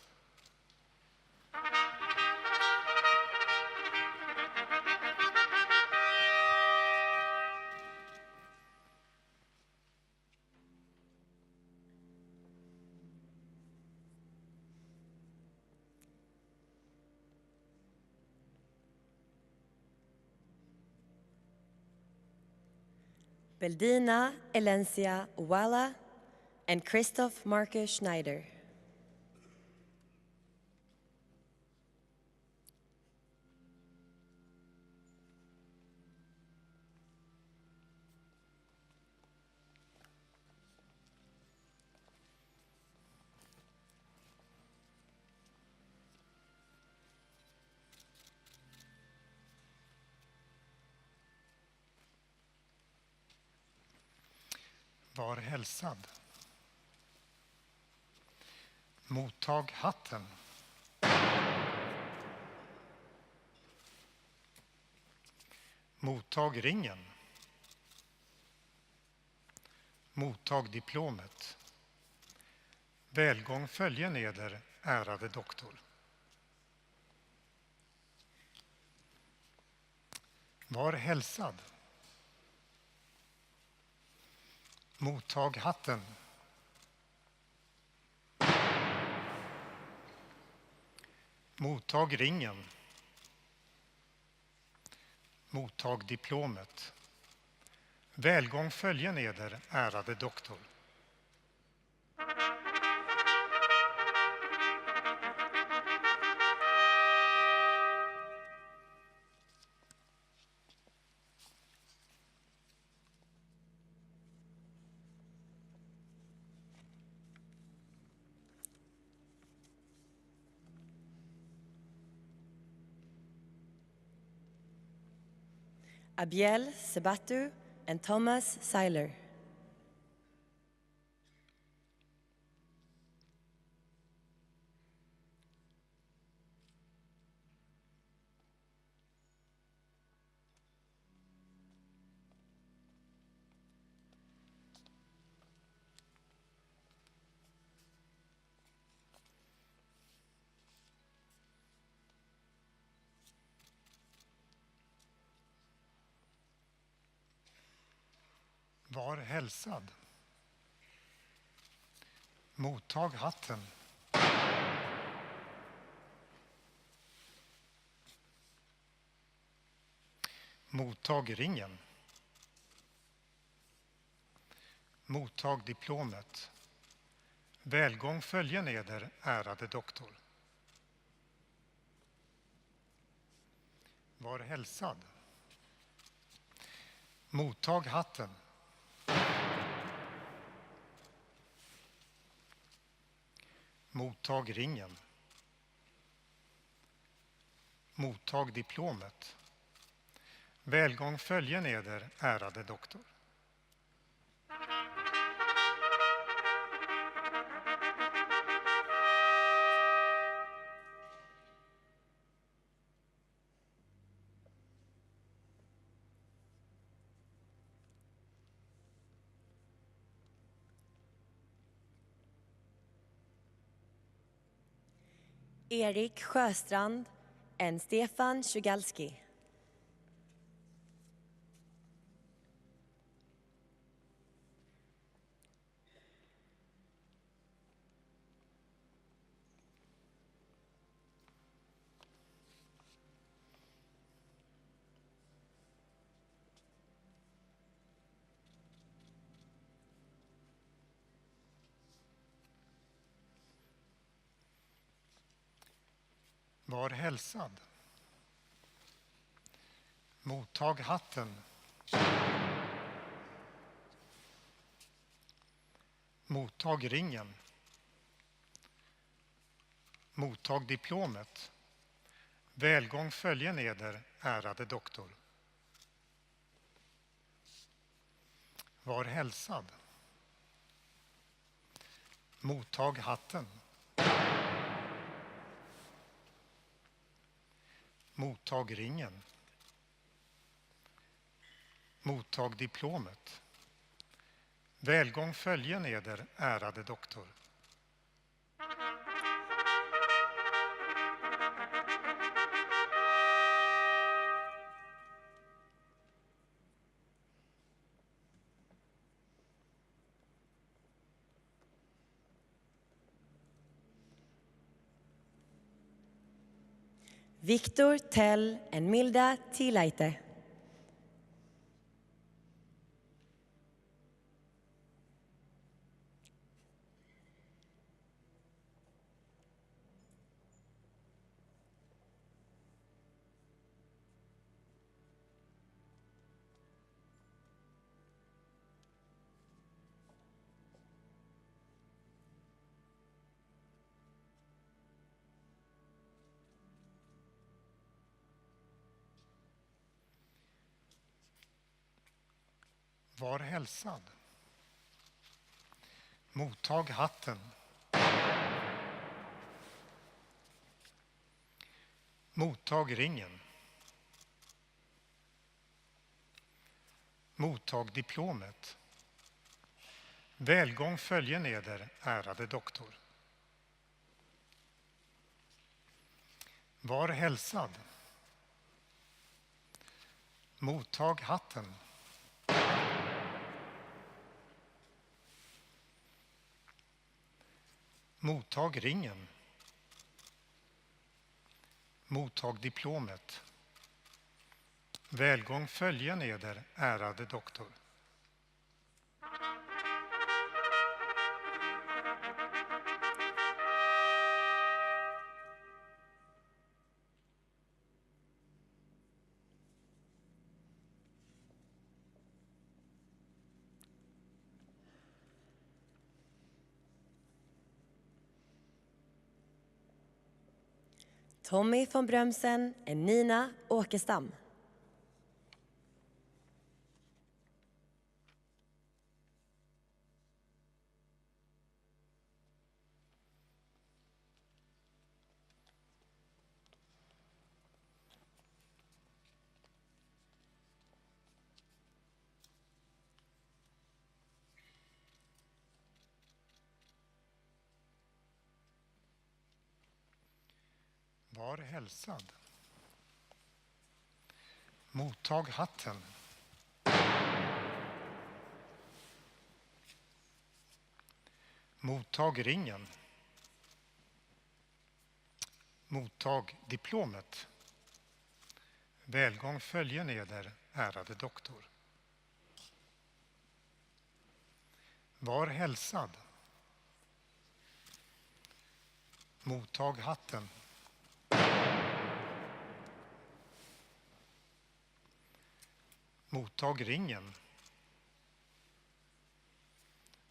Beldina Elencia Walla and Christoph Marcus Schneider. Var hälsad. Mottag hatten. Mottag ringen. Mottag diplomet. Välgång följen eder, ärade doktor. Var hälsad. Mottag hatten. Mottag ringen. Mottag diplomet. Välgång följen eder, ärade doktor. Abiel Sebatu and Thomas Seiler. Var hälsad. Mottag hatten. Mottag ringen. Mottag diplomet. Välgång följen eder, ärade doktor. Var hälsad. Mottag hatten. Mottag ringen. Mottag diplomet. Välgång följen eder, ärade doktor. Erik Sjöstrand and Stefan Sjugalski. Var hälsad. Mottag hatten. Mottag ringen. Mottag diplomet. Välgång följen eder, ärade doktor. Var hälsad. Mottag hatten. Mottag ringen. Mottag diplomet. Välgång följen eder, ärade doktor. Viktor Tell and Milda Tilaite. Var hälsad. Mottag hatten. Mottag ringen. Mottag diplomet. Välgång följen eder, ärade doktor. Var hälsad. Mottag hatten. Mottag ringen. Mottag diplomet. Välgång följen eder, ärade doktor. Tommy von Brömsen och Nina Åkestam. Var hälsad. Mottag hatten. Mottag ringen. Mottag diplomet. Välgång följen eder, ärade doktor. Var hälsad. Mottag hatten. Mottag ringen.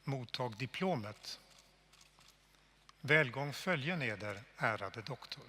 Mottag diplomet. Välgång följen eder, ärade doktor.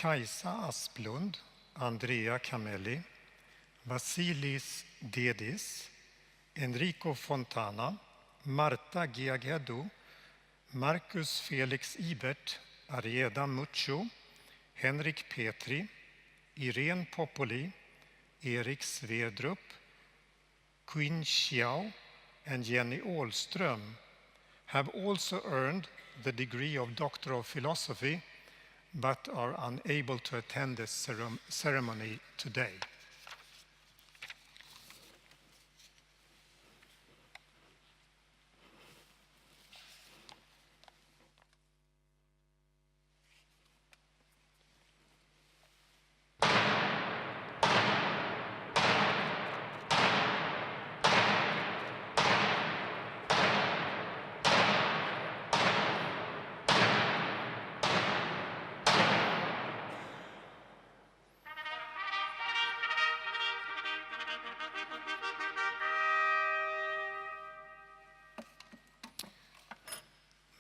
Kajsa Asplund, Andrea Camelli, Vasilis Dedis, Enrico Fontana, Marta Giaghedu, Marcus Felix Ibert, Arieda Muccio, Henrik Petri, Irene Popoli, Erik Sverdrup, Quinn Xiao and Jenny Ålström have also earned the degree of Doctor of Philosophy but are unable to attend this ceremony today.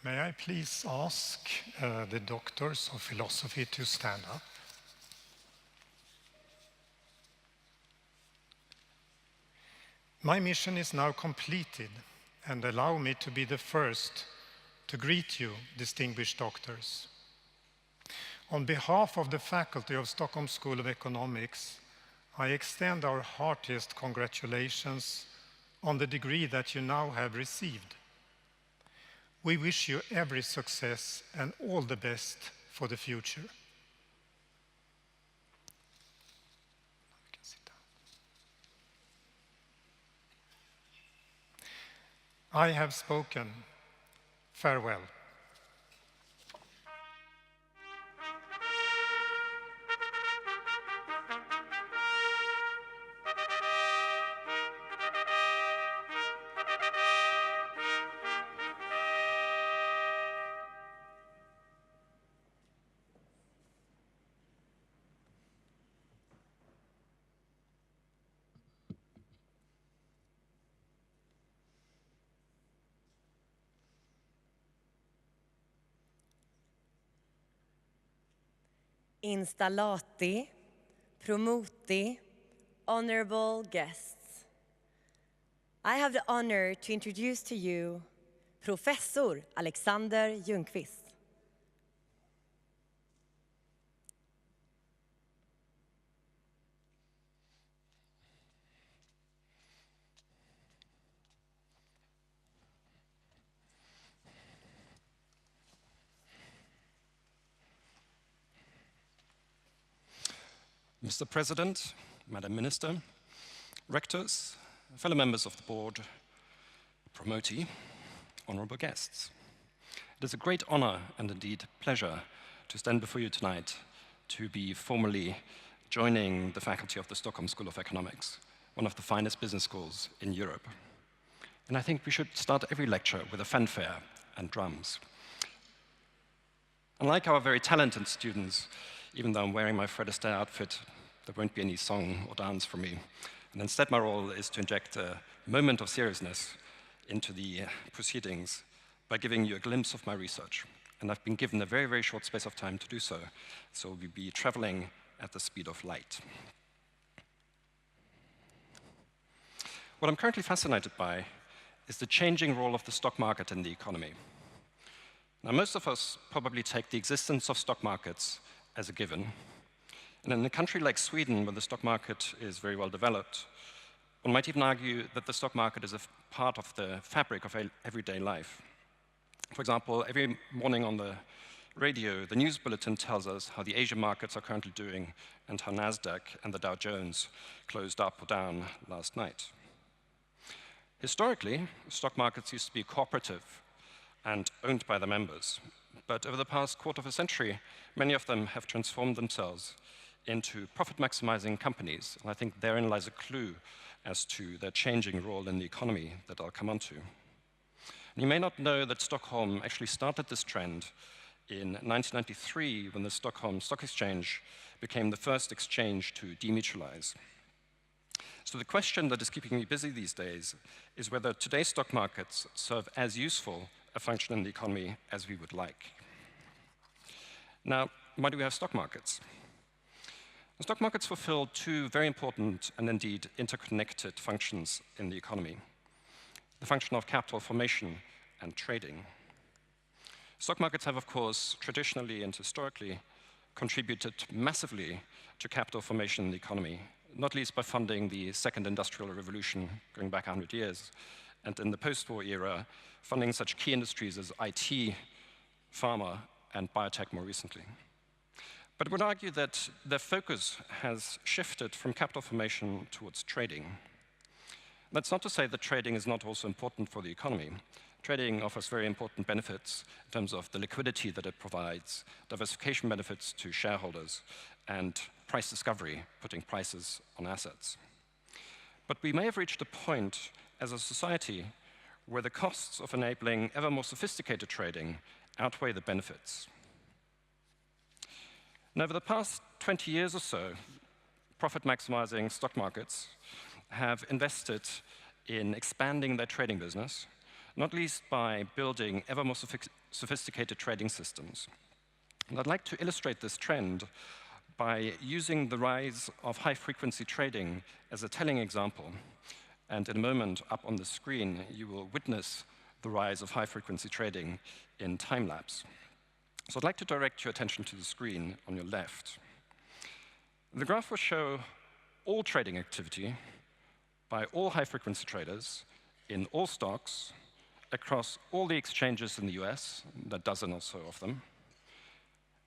May I please ask the doctors of philosophy to stand up? My mission is now completed, and allow me to be the first to greet you, distinguished doctors. On behalf of the faculty of Stockholm School of Economics, I extend our heartiest congratulations on the degree that you now have received. We wish you every success and all the best for the future. I have spoken. Farewell. installati, promoti, honorable guests. I have the honor to introduce to you Professor Alexander Ljungqvist. Mr. President, Madam Minister, rectors, fellow members of the board, promotee, honorable guests. It is a great honor and indeed pleasure to stand before you tonight to be formally joining the faculty of the Stockholm School of Economics, one of the finest business schools in Europe. And I think we should start every lecture with a fanfare and drums. Unlike our very talented students, even though I'm wearing my Fred Astaire outfit, there won't be any song or dance from me. And instead, my role is to inject a moment of seriousness into the proceedings by giving you a glimpse of my research. And I've been given a very, very short space of time to do so. So we'll be traveling at the speed of light. What I'm currently fascinated by is the changing role of the stock market in the economy. Now, most of us probably take the existence of stock markets as a given. And in a country like Sweden, where the stock market is very well developed, one might even argue that the stock market is a part of the fabric of everyday life. For example, every morning on the radio, the news bulletin tells us how the Asian markets are currently doing and how NASDAQ and the Dow Jones closed up or down last night. Historically, stock markets used to be cooperative and owned by the members. But over the past quarter of a century, many of them have transformed themselves into profit-maximizing companies. And I think therein lies a clue as to their changing role in the economy that I'll come on to. And you may not know that Stockholm actually started this trend in 1993 when the Stockholm Stock Exchange became the first exchange to demutualize. So the question that is keeping me busy these days is whether today's stock markets serve as useful a function in the economy as we would like. Now, why do we have stock markets? The stock markets fulfill two very important and indeed interconnected functions in the economy: the function of capital formation and trading. Stock markets have, of course, traditionally and historically contributed massively to capital formation in the economy, not least by funding the second industrial revolution going back 100 years, and in the post-war era, funding such key industries as IT, pharma, and biotech more recently. But I would argue that their focus has shifted from capital formation towards trading. That's not to say that trading is not also important for the economy. Trading offers very important benefits in terms of the liquidity that it provides, diversification benefits to shareholders, and price discovery, putting prices on assets. But we may have reached a point as a society where the costs of enabling ever more sophisticated trading outweigh the benefits. Now, over the past 20 years or so, profit-maximizing stock markets have invested in expanding their trading business, not least by building ever more sophisticated trading systems. And I'd like to illustrate this trend by using the rise of high-frequency trading as a telling example. And in a moment, up on the screen, you will witness the rise of high-frequency trading in time-lapse. So I'd like to direct your attention to the screen on your left. The graph will show all trading activity by all high-frequency traders in all stocks across all the exchanges in the US, a dozen or so of them,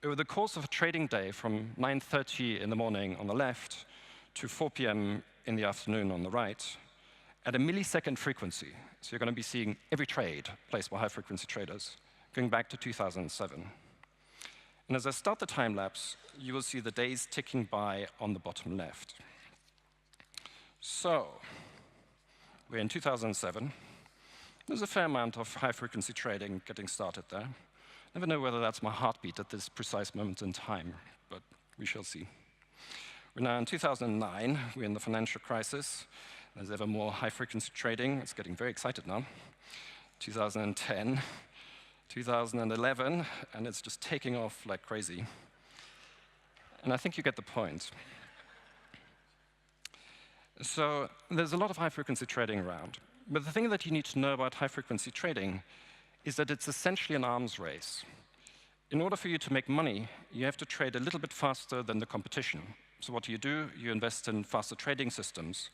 over the course of a trading day from 9:30 in the morning on the left to 4 p.m. in the afternoon on the right, at a millisecond frequency. So you're going to be seeing every trade placed by high-frequency traders going back to 2007. And as I start the time lapse, you will see the days ticking by on the bottom left. So we're in 2007. There's a fair amount of high-frequency trading getting started there. Never know whether that's my heartbeat at this precise moment in time, but we shall see. We're now in 2009. We're in the financial crisis. There's ever more high-frequency trading. It's getting very excited now. 2010, 2011, and it's just taking off like crazy. And I think you get the point. So there's a lot of high-frequency trading around. But the thing that you need to know about high-frequency trading is that it's essentially an arms race. In order for you to make money, you have to trade a little bit faster than the competition. So what do? You invest in faster trading systems,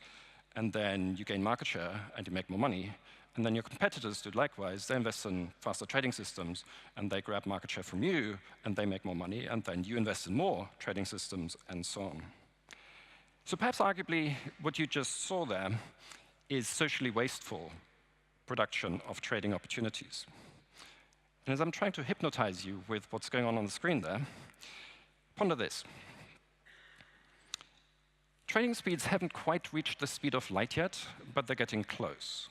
and then you gain market share, and you make more money. And then your competitors do likewise. They invest in faster trading systems, and they grab market share from you, and they make more money, and then you invest in more trading systems, and so on. So perhaps arguably what you just saw there is socially wasteful production of trading opportunities. And as I'm trying to hypnotize you with what's going on the screen there, ponder this. Trading speeds haven't quite reached the speed of light yet, but they're getting close.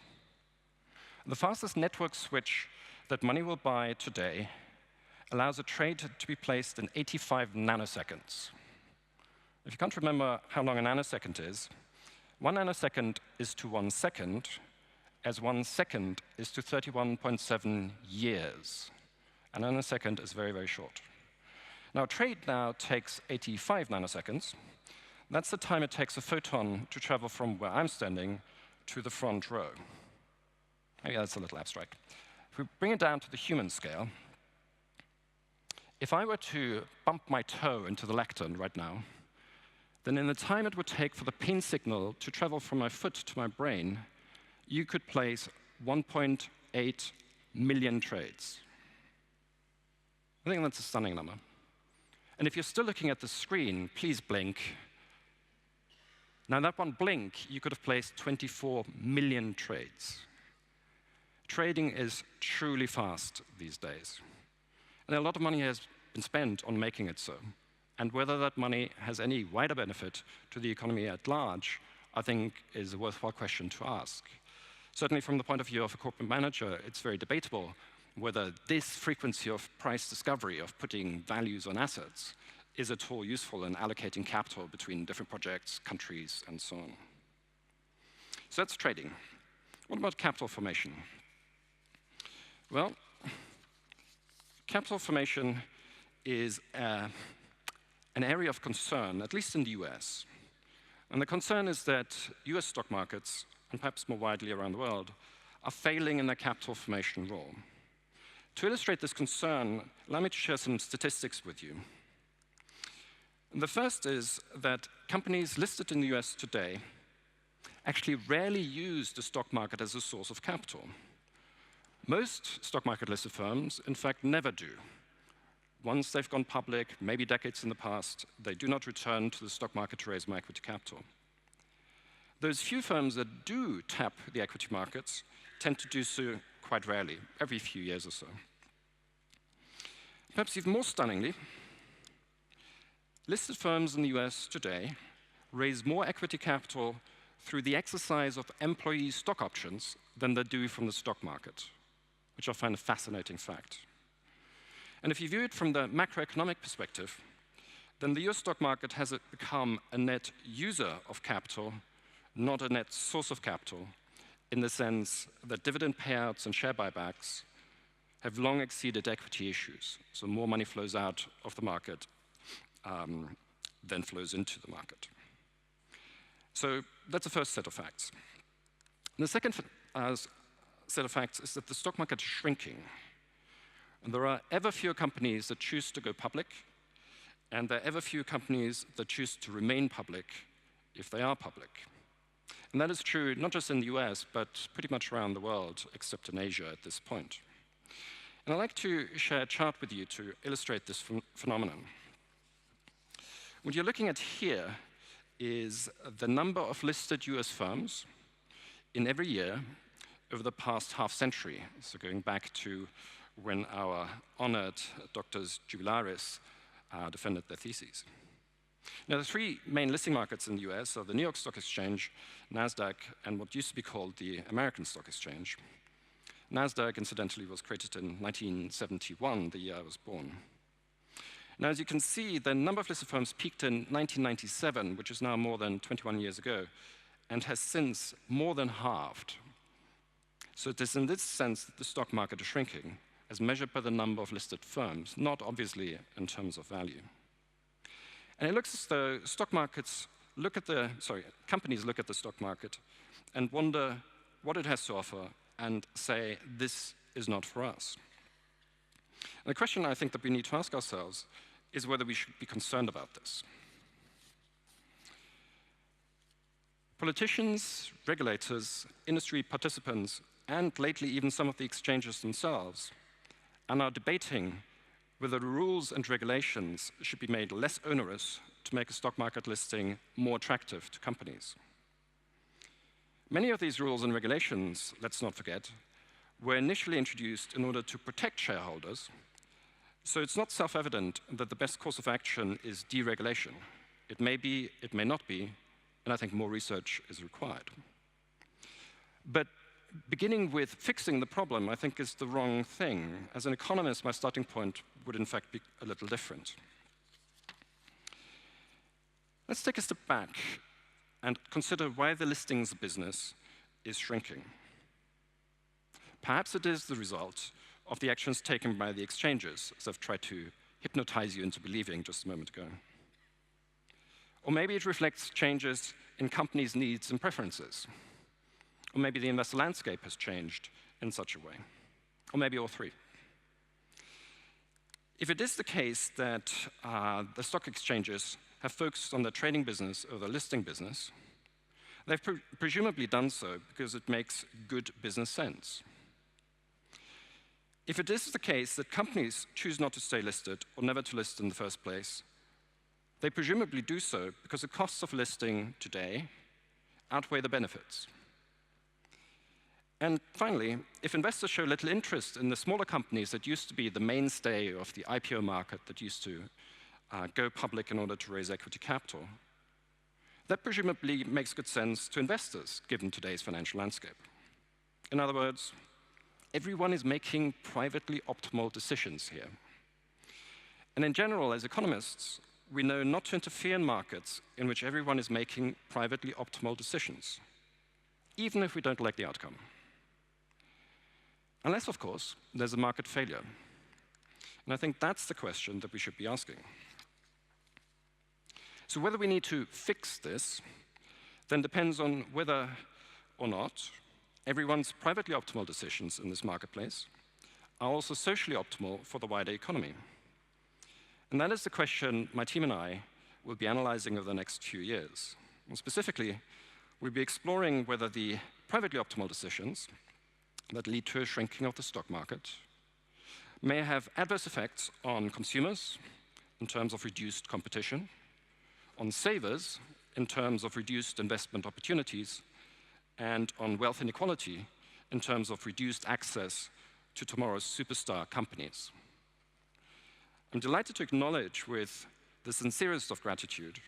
The fastest network switch that money will buy today allows a trade to be placed in 85 nanoseconds. If you can't remember how long a nanosecond is, 1 nanosecond is to 1 second, as 1 second is to 31.7 years. A nanosecond is very, very short. Now, a trade now takes 85 nanoseconds. That's the time it takes a photon to travel from where I'm standing to the front row. Maybe that's a little abstract. If we bring it down to the human scale, if I were to bump my toe into the lectern right now, then in the time it would take for the pin signal to travel from my foot to my brain, you could place 1.8 million trades. I think that's a stunning number. And if you're still looking at the screen, please blink. Now, that one blink, you could have placed 24 million trades. Trading is truly fast these days. And a lot of money has been spent on making it so. And whether that money has any wider benefit to the economy at large, I think is a worthwhile question to ask. Certainly from the point of view of a corporate manager, it's very debatable whether this frequency of price discovery, of putting values on assets, is at all useful in allocating capital between different projects, countries, and so on. So that's trading. What about capital formation? Well, capital formation is an area of concern, at least in the US. And the concern is that US stock markets, and perhaps more widely around the world, are failing in their capital formation role. To illustrate this concern, allow me to share some statistics with you. And the first is that companies listed in the US today actually rarely use the stock market as a source of capital. Most stock market listed firms, in fact, never do. Once they've gone public, maybe decades in the past, they do not return to the stock market to raise more equity capital. Those few firms that do tap the equity markets tend to do so quite rarely, every few years or so. Perhaps even more stunningly, listed firms in the US today raise more equity capital through the exercise of employee stock options than they do from the stock market, which I find a fascinating fact. And if you view it from the macroeconomic perspective, then the US stock market has become a net user of capital, not a net source of capital, in the sense that dividend payouts and share buybacks have long exceeded equity issues. So more money flows out of the market than flows into the market. So that's the first set of facts. And the second set of facts is that the stock market is shrinking. And there are ever fewer companies that choose to go public, and there are ever fewer companies that choose to remain public if they are public. And that is true not just in the US, but pretty much around the world, except in Asia at this point. And I'd like to share a chart with you to illustrate this phenomenon. What you're looking at here is the number of listed US firms in every year over the past half century, so going back to when our honored doctors jubilaris defended their theses. Now, the three main listing markets in the US are the New York Stock Exchange, NASDAQ, and what used to be called the American Stock Exchange. NASDAQ, incidentally, was created in 1971, the year I was born. Now, as you can see, the number of listed firms peaked in 1997, which is now more than 21 years ago, and has since more than halved. So it is in this sense that the stock market is shrinking, as measured by the number of listed firms, not obviously in terms of value. And it looks as though companies look at the stock market and wonder what it has to offer and say, this is not for us. And the question I think that we need to ask ourselves is whether we should be concerned about this. Politicians, regulators, industry participants, and lately even some of the exchanges themselves are now debating whether the rules and regulations should be made less onerous to make a stock market listing more attractive to companies. Many of these rules and regulations, let's not forget, were initially introduced in order to protect shareholders, so it's not self-evident that the best course of action is deregulation. It may be, it may not be, and I think more research is required. But beginning with fixing the problem, I think, is the wrong thing. As an economist, my starting point would in fact be a little different. Let's take a step back and consider why the listings business is shrinking. Perhaps it is the result of the actions taken by the exchanges, as I've tried to hypnotize you into believing just a moment ago. Or maybe it reflects changes in companies' needs and preferences. Or maybe the investor landscape has changed in such a way. Or maybe all three. If it is the case that the stock exchanges have focused on the trading business or the listing business, they've presumably done so because it makes good business sense. If it is the case that companies choose not to stay listed or never to list in the first place, they presumably do so because the costs of listing today outweigh the benefits. And finally, if investors show little interest in the smaller companies that used to be the mainstay of the IPO market that used to go public in order to raise equity capital, that presumably makes good sense to investors, given today's financial landscape. In other words, everyone is making privately optimal decisions here. And in general, as economists, we know not to interfere in markets in which everyone is making privately optimal decisions, even if we don't like the outcome. Unless, of course, there's a market failure. And I think that's the question that we should be asking. So whether we need to fix this then depends on whether or not everyone's privately optimal decisions in this marketplace are also socially optimal for the wider economy. And that is the question my team and I will be analyzing over the next few years. And specifically, we'll be exploring whether the privately optimal decisions that lead to a shrinking of the stock market may have adverse effects on consumers in terms of reduced competition, on savers in terms of reduced investment opportunities, and on wealth inequality in terms of reduced access to tomorrow's superstar companies. I'm delighted to acknowledge with the sincerest of gratitude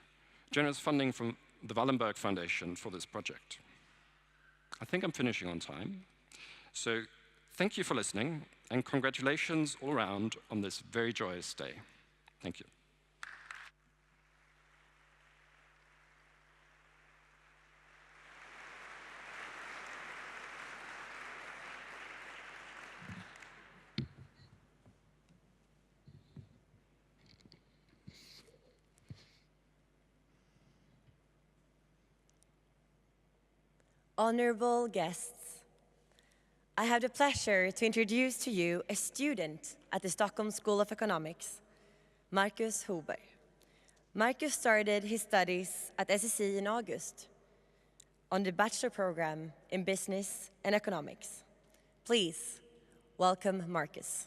generous funding from the Wallenberg Foundation for this project. I think I'm finishing on time. So thank you for listening, and congratulations all around on this very joyous day. Thank you. Honorable guests, I have the pleasure to introduce to you a student at the Stockholm School of Economics, Marcus Huber. Marcus started his studies at SSE in August on the bachelor program in Business and Economics. Please welcome Marcus.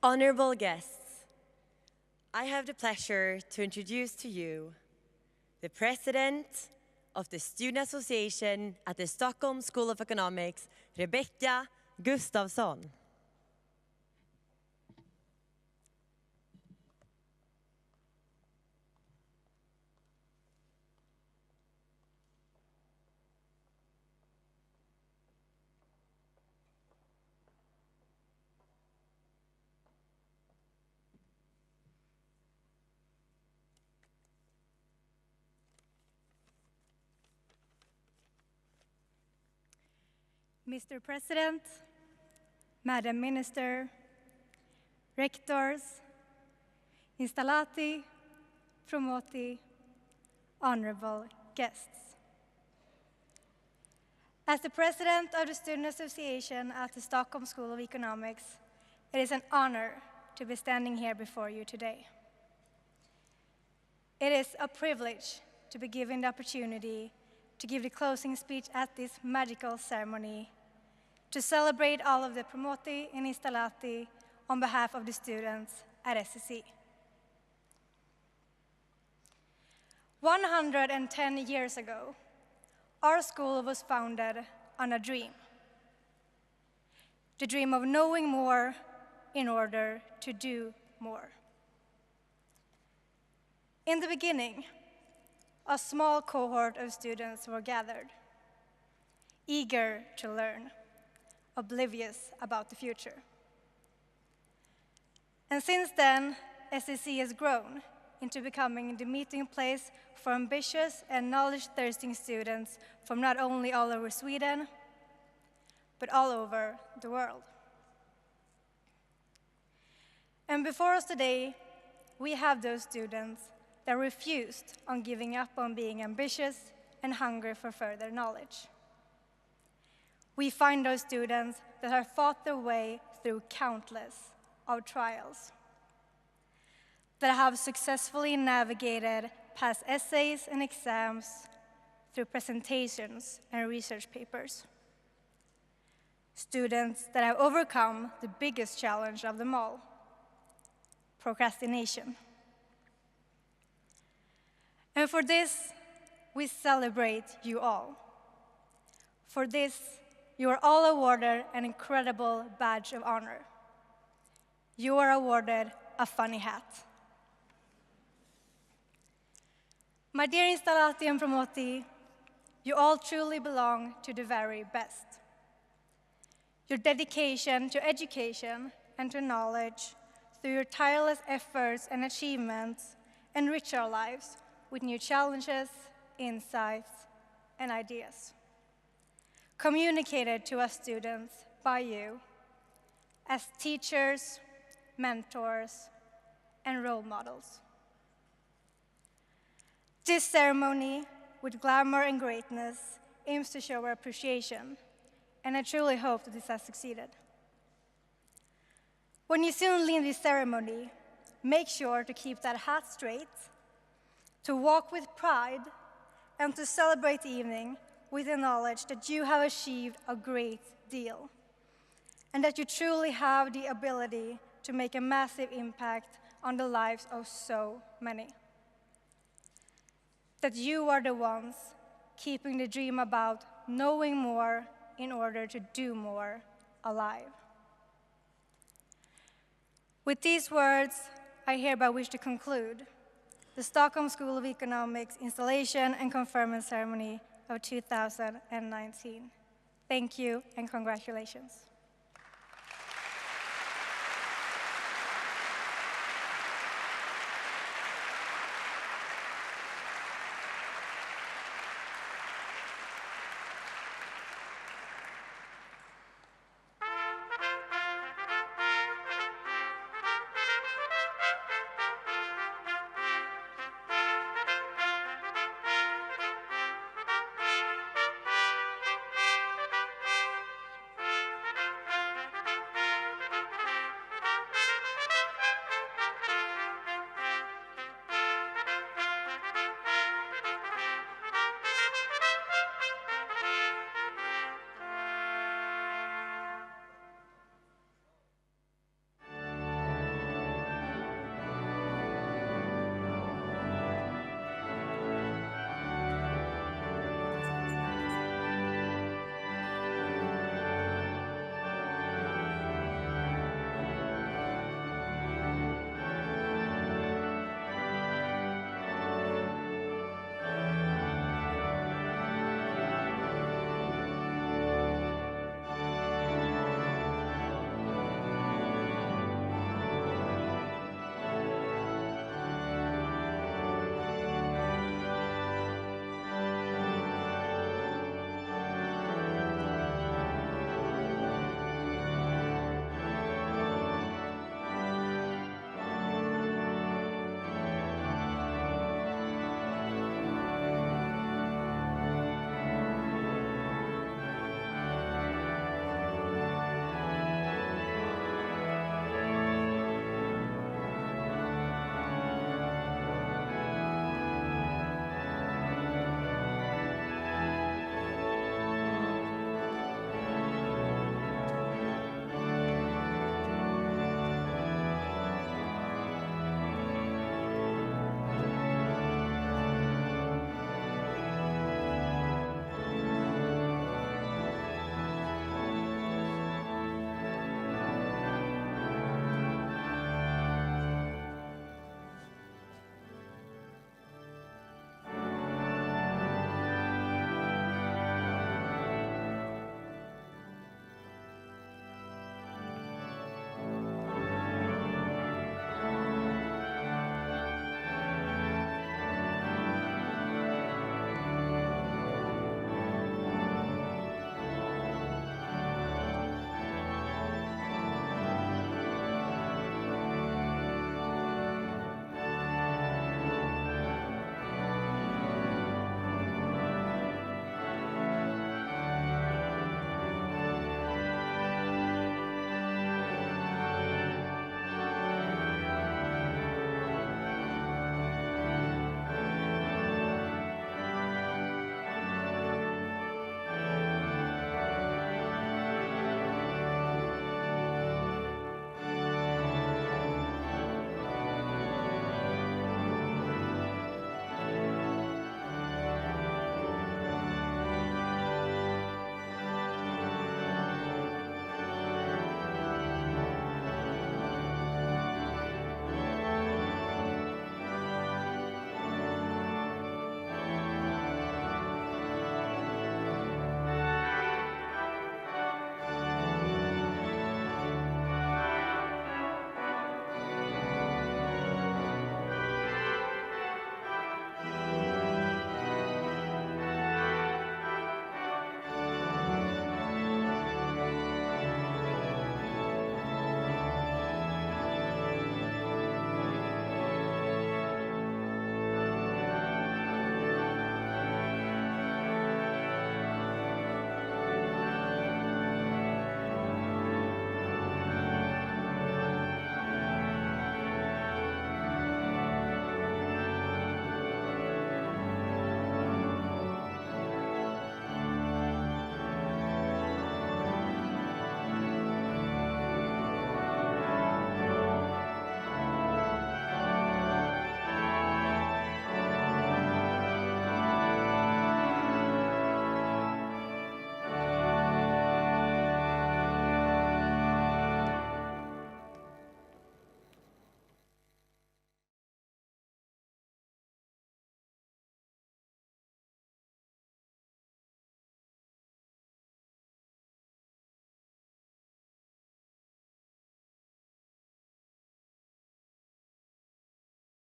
Honorable guests, I have the pleasure to introduce to you the President of the Student Association at the Stockholm School of Economics, Rebecca Gustafsson. Mr. President, Madam Minister, Rectors, Installati, Promoti, honorable guests. As the President of the Student Association at the Stockholm School of Economics, it is an honor to be standing here before you today. It is a privilege to be given the opportunity to give the closing speech at this magical ceremony, to celebrate all of the Promoti and Installati on behalf of the students at SSE. 110 years ago, our school was founded on a dream. The dream of knowing more in order to do more. In the beginning, a small cohort of students were gathered, eager to learn, oblivious about the future. And since then, SSE has grown into becoming the meeting place for ambitious and knowledge-thirsty students from not only all over Sweden, but all over the world. And before us today, we have those students that refused on giving up on being ambitious and hungry for further knowledge. We find those students that have fought their way through countless of trials, that have successfully navigated past essays and exams through presentations and research papers. Students that have overcome the biggest challenge of them all, procrastination. And for this, we celebrate you all. For this, you are all awarded an incredible badge of honor. You are awarded a funny hat. My dear Installati and Promoti, you all truly belong to the very best. Your dedication to education and to knowledge, through your tireless efforts and achievements, enrich our lives with new challenges, insights, and ideas, communicated to us students by you as teachers, mentors, and role models. This ceremony, with glamour and greatness, aims to show our appreciation, and I truly hope that this has succeeded. When you soon leave this ceremony, make sure to keep that hat straight, to walk with pride, and to celebrate the evening with the knowledge that you have achieved a great deal, and that you truly have the ability to make a massive impact on the lives of so many. That you are the ones keeping the dream about knowing more in order to do more alive. With these words, I hereby wish to conclude the Stockholm School of Economics installation and conferment ceremony of 2019. Thank you and congratulations.